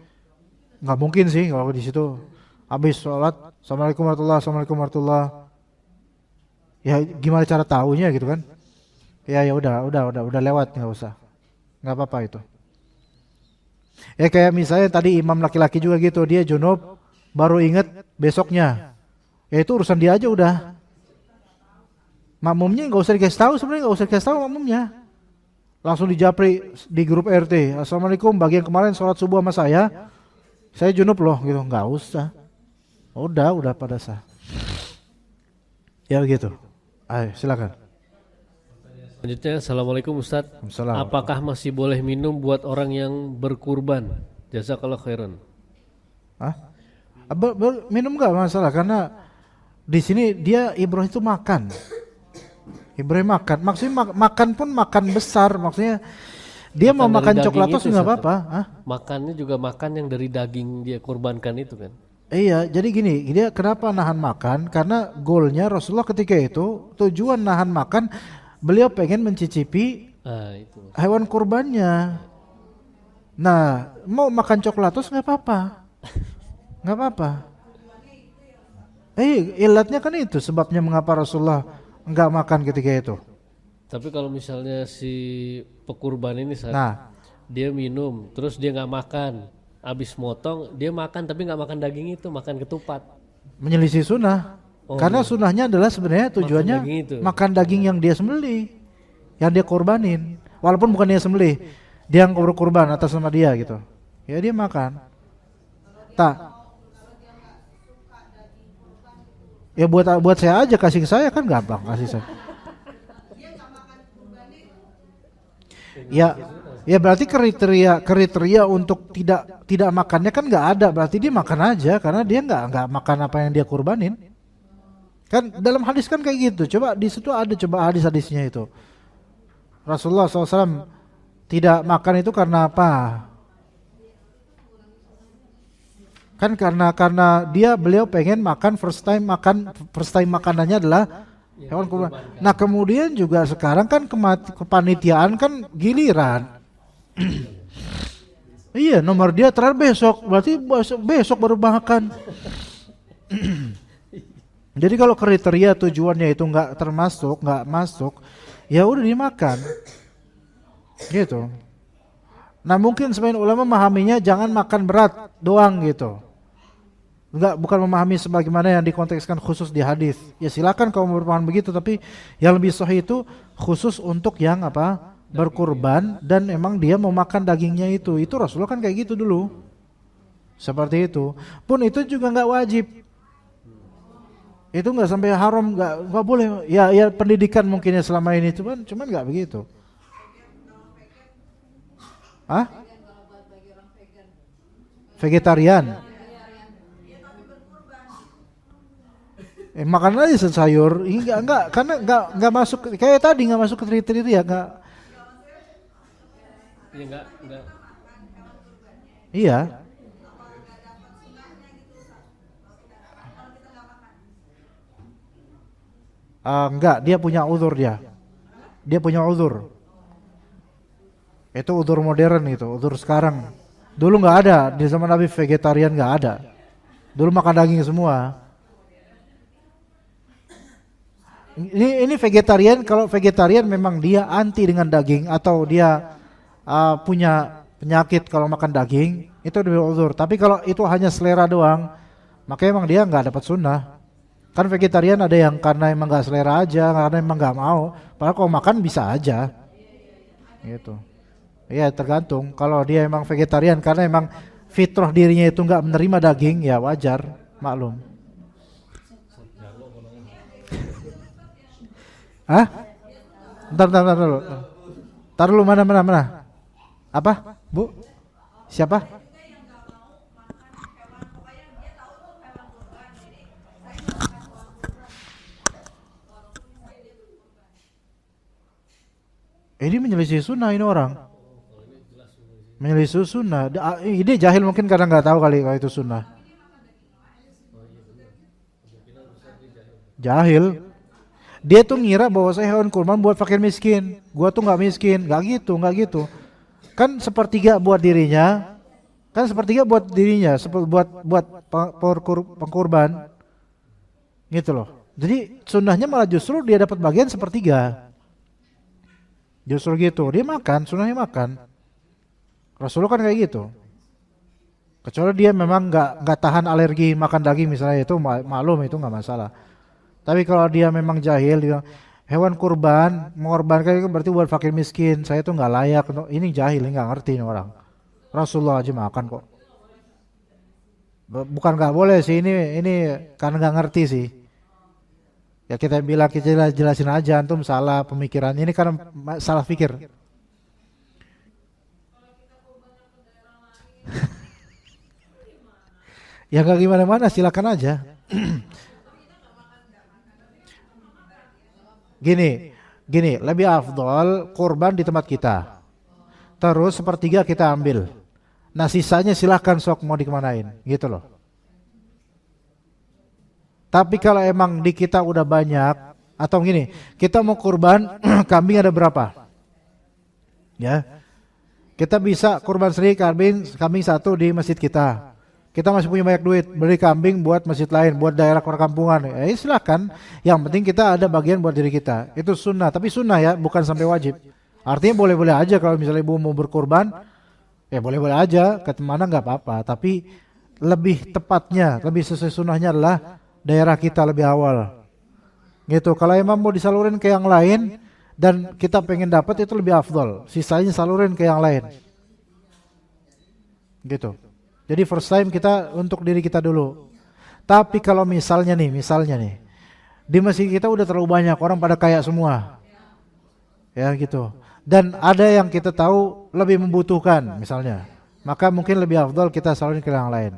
nggak mungkin sih kalau di situ habis sholat assalamualaikum warahmatullah. Ya gimana cara tahunya gitu kan? Ya udah lewat, nggak apa-apa itu. Ya kayak misalnya tadi imam laki-laki juga gitu, dia junub baru inget besoknya, ya itu urusan dia aja udah. Makmumnya nggak usah dikasih tahu, sebenarnya nggak usah dikasih tahu makmumnya. Langsung dijapri di grup RT, assalamualaikum bagian kemarin sholat subuh sama saya junub loh gitu, nggak usah. Udah pada sah. Ya gitu. Ayo silakan. Selanjutnya, Assalamualaikum Ustadz. Waalaikumsalam. Apakah masih boleh minum buat orang yang berkurban? Jazakallah khairan. Hah? Minum nggak masalah karena di sini dia Ibrahim itu makan. Ibrahim makan. Maksudnya makan pun makan besar. Maksudnya dia Bukan mau dari makan daging coklatos itu, nggak Ustaz. apa-apa. Hah? Makannya juga makan yang dari daging dia kurbankan itu kan. Iya, jadi gini, dia kenapa nahan makan? Karena goalnya Rasulullah ketika itu tujuan nahan makan, beliau pengen mencicipi Itu. hewan kurbannya. Nah, mau makan coklatos nggak apa-apa, nggak apa-apa. Ilatnya kan itu sebabnya mengapa Rasulullah nggak makan ketika itu. Tapi kalau misalnya si pekurban ini saat Nah, dia minum, terus dia nggak makan, habis motong dia makan tapi nggak makan daging itu, makan ketupat. menyelisih sunnah. Oh, Karena sunnahnya adalah sebenarnya tujuannya daging itu. makan daging yang dia sembelih, yang dia korbanin. Walaupun bukan dia sembelih, dia yang berkorban atas nama dia gitu. Ya dia makan. Tak. Ya buat saya aja, kasih ke saya kan gampang kasih saya. Ya berarti kriteria untuk tidak makannya kan nggak ada, berarti dia makan aja karena dia nggak makan apa yang dia kurbanin. Kan dalam hadis kan kayak gitu. Coba di situ ada hadis-hadisnya itu. Rasulullah SAW tidak makan itu karena apa? Kan karena beliau pengen makan first time makanannya adalah hewan kurban. Nah kemudian juga sekarang kan kepanitiaan kan giliran. Iya, nomor dia terakhir besok, berarti besok baru makan. Jadi kalau kriteria tujuannya itu nggak masuk, ya udah dimakan, gitu. Nah mungkin sebagian ulama memahaminya jangan makan berat doang gitu. Bukan memahami sebagaimana yang dikontekskan khusus di hadis. Ya silakan kalau mau berpaham begitu, tapi yang lebih sahih itu khusus untuk yang berkurban dan emang dia mau makan dagingnya itu. Itu Rasulullah kan kayak gitu dulu. Seperti itu. Pun itu juga nggak wajib. Itu nggak sampai haram, nggak boleh. Ya pendidikan mungkinnya selama ini cuman nggak begitu. Hah? Vegetarian. Makan aja sayur. Enggak karena enggak masuk kayak tadi, enggak masuk ke kriteria enggak. Iya enggak. Iya. Enggak, dia punya uzur dia. Dia punya uzur. Itu uzur modern itu, uzur sekarang. Dulu enggak ada, di zaman Nabi vegetarian enggak ada. Dulu makan daging semua. Ini vegetarian, kalau vegetarian memang dia anti dengan daging atau dia punya penyakit kalau makan daging, itu lebih uzur. Tapi kalau itu hanya selera doang, maka emang dia nggak dapat sunnah. Kan vegetarian ada yang karena emang nggak selera aja, karena emang nggak mau. Padahal kalau makan bisa aja, gitu. Ya tergantung. Kalau dia emang vegetarian karena emang fitrah dirinya itu nggak menerima daging, ya wajar, maklum. Hah? Bentar dulu. Tar dulu mana? Apa? Bu? Siapa? Ini menyelisih sunnah ini orang. Menyelisih sunnah. Ini jahil mungkin karena nggak tahu kali kalau itu sunnah. Jahil. Dia tuh ngira bahwa saya hewan kurban buat fakir miskin. Gua tuh nggak miskin, nggak gitu. Kan sepertiga buat dirinya, buat pengkurban, gitu loh. Jadi sunnahnya malah justru dia dapat bagian sepertiga. Justru gitu, dia makan, sunnahnya makan. Rasulullah kan kayak gitu. Kecuali dia memang nggak tahan alergi makan daging misalnya, itu maklum, itu nggak masalah. Tapi kalau dia memang jahil, dia hewan kurban, mengorbankan itu berarti buat fakir miskin, saya tuh nggak layak. Ini jahil, nggak ngerti ini orang. Rasulullah aja makan kok. Bukan nggak boleh sih, ini karena nggak ngerti sih. Ya kita bilang, kita jelasin aja, antum salah pemikirannya, ini karena salah pikir. Ya nggak gimana-mana, silakan aja. Gini, lebih afdol kurban di tempat kita. Terus sepertiga kita ambil. Nah sisanya silahkan sok mau dikemanain, gitu loh. Tapi kalau emang di kita udah banyak, atau gini, kita mau kurban, kambing ada berapa? Ya, kita bisa kurban sendiri kambing satu di masjid kita. Kita masih punya banyak duit, beli kambing buat masjid lain, buat daerah perkampungan. Silakan. Yang penting kita ada bagian buat diri kita. Itu sunnah, tapi sunnah ya, bukan sampai wajib. Artinya boleh-boleh aja kalau misalnya ibu mau berkurban, ya boleh-boleh aja, ke mana nggak apa-apa. Tapi lebih tepatnya, lebih sesuai sunnahnya adalah daerah kita lebih awal. Gitu. Kalau emang mau disalurin ke yang lain dan kita pengen dapat, itu lebih afdol. Sisanya salurin ke yang lain. Gitu. Jadi first time kita untuk diri kita dulu. Tapi kalau misalnya nih, di masjid kita udah terlalu banyak, orang pada kaya semua. Ya gitu. Dan ada yang kita tahu lebih membutuhkan misalnya. Maka mungkin lebih afdol kita salurin ke yang lain.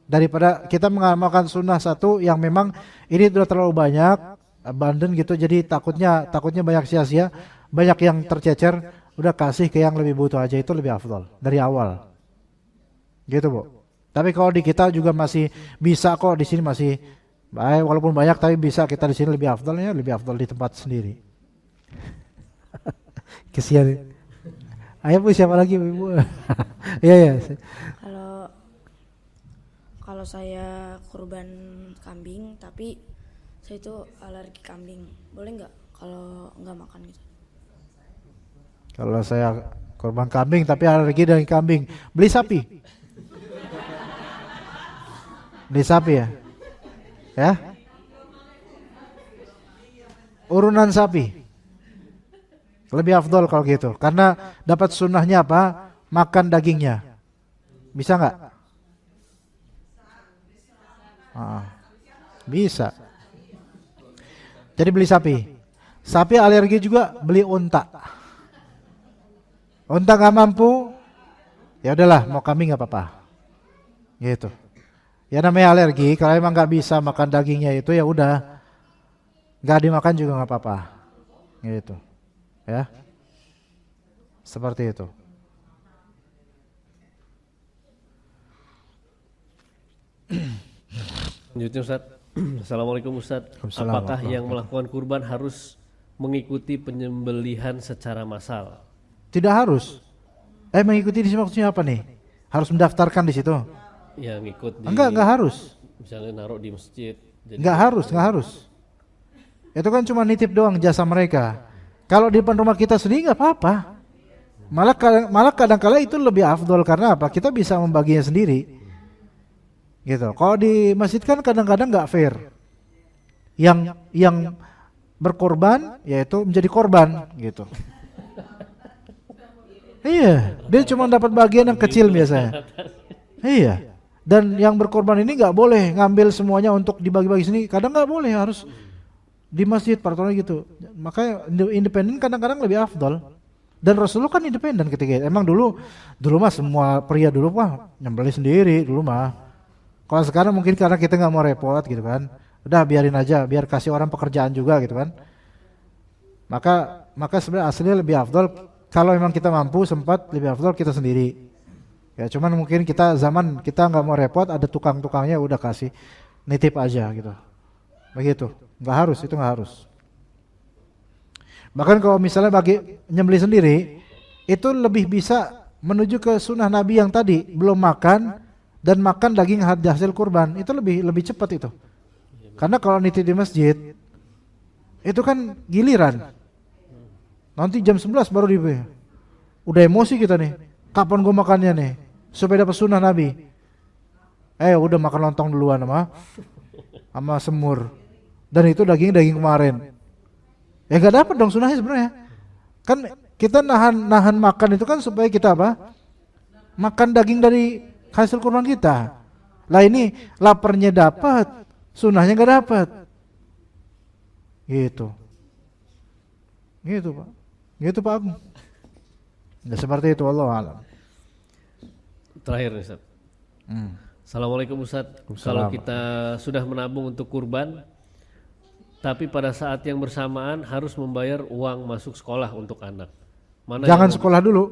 Daripada kita mengamalkan sunnah satu yang memang ini sudah terlalu banyak, abandon gitu, jadi takutnya banyak sia-sia, banyak yang tercecer, udah kasih ke yang lebih butuh aja, itu lebih afdol dari awal. Gitu Bu. Tapi kalau di kita juga masih bisa kok, di sini masih baik, walaupun banyak tapi bisa kita di sini lebih afdolnya, lebih afdol di tempat sendiri. Kesian. Ayo Bu, siapa lagi Bu? Iya. Kalau saya kurban kambing tapi saya itu alergi kambing, boleh nggak kalau nggak makan gitu? Kalau saya kurban kambing tapi alergi dari kambing, beli sapi. Beli sapi ya? Ya? Urunan sapi. Lebih afdol kalau gitu. Karena dapat sunnahnya apa? Makan dagingnya. Bisa nggak? Bisa. Jadi beli sapi. Sapi alergi juga, beli unta. Unta nggak mampu, ya udahlah, mau kambing nggak apa-apa. Gitu. Ya namanya alergi, kalau emang nggak bisa makan dagingnya itu ya udah, nggak dimakan juga nggak apa-apa. Gitu. Ya. Seperti itu. Lanjutnya Ustaz. Assalamualaikum Ustaz. Apakah yang melakukan kurban harus mengikuti penyembelihan secara massal? Tidak harus. Mengikuti di sini maksudnya apa nih? Harus mendaftarkan di situ? Ya ngikut. Enggak harus. Misalnya naruh di masjid. Enggak harus. Itu kan cuma nitip doang jasa mereka. Kalau di depan rumah kita sendiri nggak apa-apa. Malah kadang-kala itu lebih afdol karena apa? Kita bisa membaginya sendiri. Gitu. Kalau di masjid kan kadang-kadang nggak fair. Yang berkorban yaitu menjadi korban gitu. Iya, dia cuma dapat bagian yang kecil biasanya. Iya. Dan yang berkorban ini nggak boleh ngambil semuanya untuk dibagi-bagi sini. Kadang nggak boleh, harus di masjid peraturan gitu. Makanya independen kadang-kadang lebih afdol. Dan Rasulullah kan independen ketika itu. Emang dulu mah semua pria dulu mah nyembelih sendiri dulu mah. Kalau sekarang mungkin karena kita nggak mau repot gitu kan. Udah biarin aja, biar kasih orang pekerjaan juga gitu kan. Maka sebenarnya aslinya lebih afdol kalau memang kita mampu sempat, lebih afdol kita sendiri. Ya cuman mungkin kita nggak mau repot, ada tukang-tukangnya udah kasih nitip aja gitu. Begitu. Nggak harus, itu nggak harus. Bahkan kalau misalnya bagi nyembelih sendiri, itu lebih bisa menuju ke sunnah Nabi yang tadi, belum makan dan makan daging hasil kurban, itu lebih cepat itu. Karena kalau nitip di masjid, itu kan giliran. Nanti jam 11 baru udah emosi kita nih. Kapan gue makannya nih? Supaya dapat sunnah Nabi. Udah makan lontong duluan sama semur. Dan itu daging kemarin. Ya gak dapat dong sunnahnya sebenarnya. Kan kita nahan makan itu kan supaya kita apa? Makan daging dari hasil kurban kita. Lah ini laparnya dapat, sunnahnya gak dapat. Gitu. Gitu Pak. Gitu Pak Agung. Ya seperti itu, wallahu a'lam. Terakhir nih Ustaz. Assalamualaikum Ustaz. Kalau kita sudah menabung untuk kurban, tapi pada saat yang bersamaan harus membayar uang masuk sekolah untuk anak. Mana Jangan yang sekolah dulu.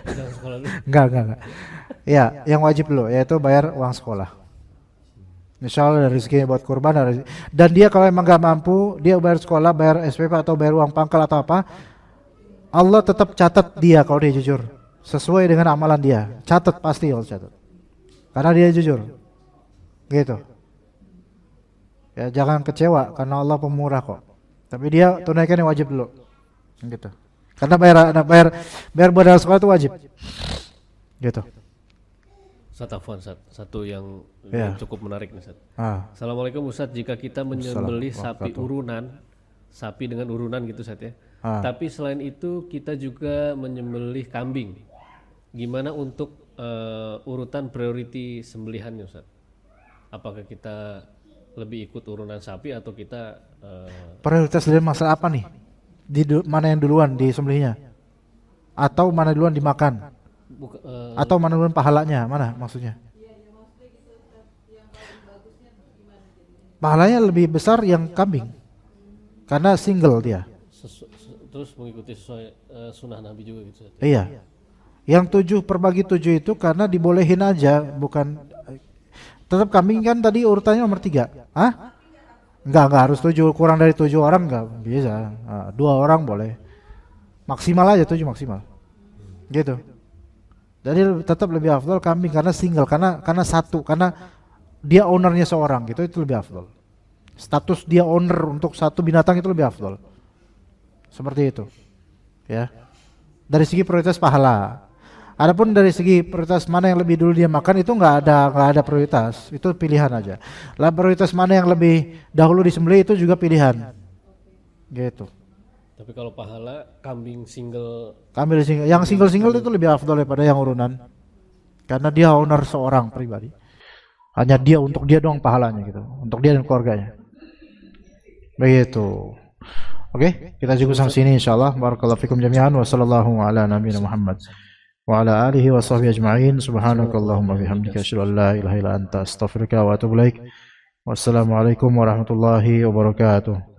Jangan sekolah dulu. Enggak. Ya, yang wajib dulu yaitu bayar uang sekolah. Insya Allah dari rezekinya buat kurban. Dan dia kalau emang gak mampu, dia bayar sekolah, bayar SPP atau bayar uang pangkal atau apa, Allah tetap catat dia kalau dia jujur. Sesuai dengan amalan dia. Catat, pasti Allah catat. Karena dia jujur. Gitu. Ya jangan kecewa karena Allah pemurah kok. Tapi dia tunaikan yang wajib dulu. Gitu. Karena bayar modal sekolah itu wajib. Gitu. Satu yang Ya. cukup menarik nih Ustaz. Assalamualaikum Assalamualaikum Ustaz, jika kita menyembelih sapi urunan, sapi dengan urunan gitu Ustaz ya. Tapi selain itu kita juga menyembelih kambing. Gimana untuk urutan priority sembelihannya Ustaz? Apakah kita lebih ikut urunan sapi atau kita Prioritas dari masalah apa nih? Mana yang duluan di sembelihnya? Atau mana duluan dimakan? Atau mana duluan pahalanya? Mana maksudnya? Pahalanya lebih besar yang kambing. Karena single dia. terus mengikuti sesuai sunnah Nabi juga gitu Ustaz? Iya. Yang 7/7 itu karena dibolehin aja, bukan. Tetap kambing kan tadi urutannya nomor 3. Enggak harus 7, kurang dari 7 orang enggak bisa. 2 orang boleh. Maksimal aja 7 maksimal. Gitu. Jadi tetap lebih afdal kambing karena single, karena satu, karena dia ownernya seorang gitu, itu lebih afdal. Status dia owner untuk satu binatang itu lebih afdal. Seperti itu. Ya. Dari segi prioritas pahala. Adapun dari segi prioritas mana yang lebih dulu dia makan itu nggak ada prioritas, itu pilihan aja. Lah prioritas mana yang lebih dahulu disembelih itu juga pilihan. Gitu. Tapi kalau pahala kambing single, Yang single itu lebih afdal daripada yang urunan. Karena dia owner seorang pribadi. Hanya dia, untuk dia doang pahalanya gitu, untuk dia dan keluarganya. Begitu. Oke, kita cukup sampai sini insyaallah. Barakallahu fikum jami'an wa sallallahu ala nabiyina Muhammad wa ala alihi wa sahbihi ajma'in. Subhanakallahumma bihamdika asyhadu an la ilaha illa anta astaghfiruka wa atubu ilaik. Wassalamualaikum warahmatullahi wabarakatuh.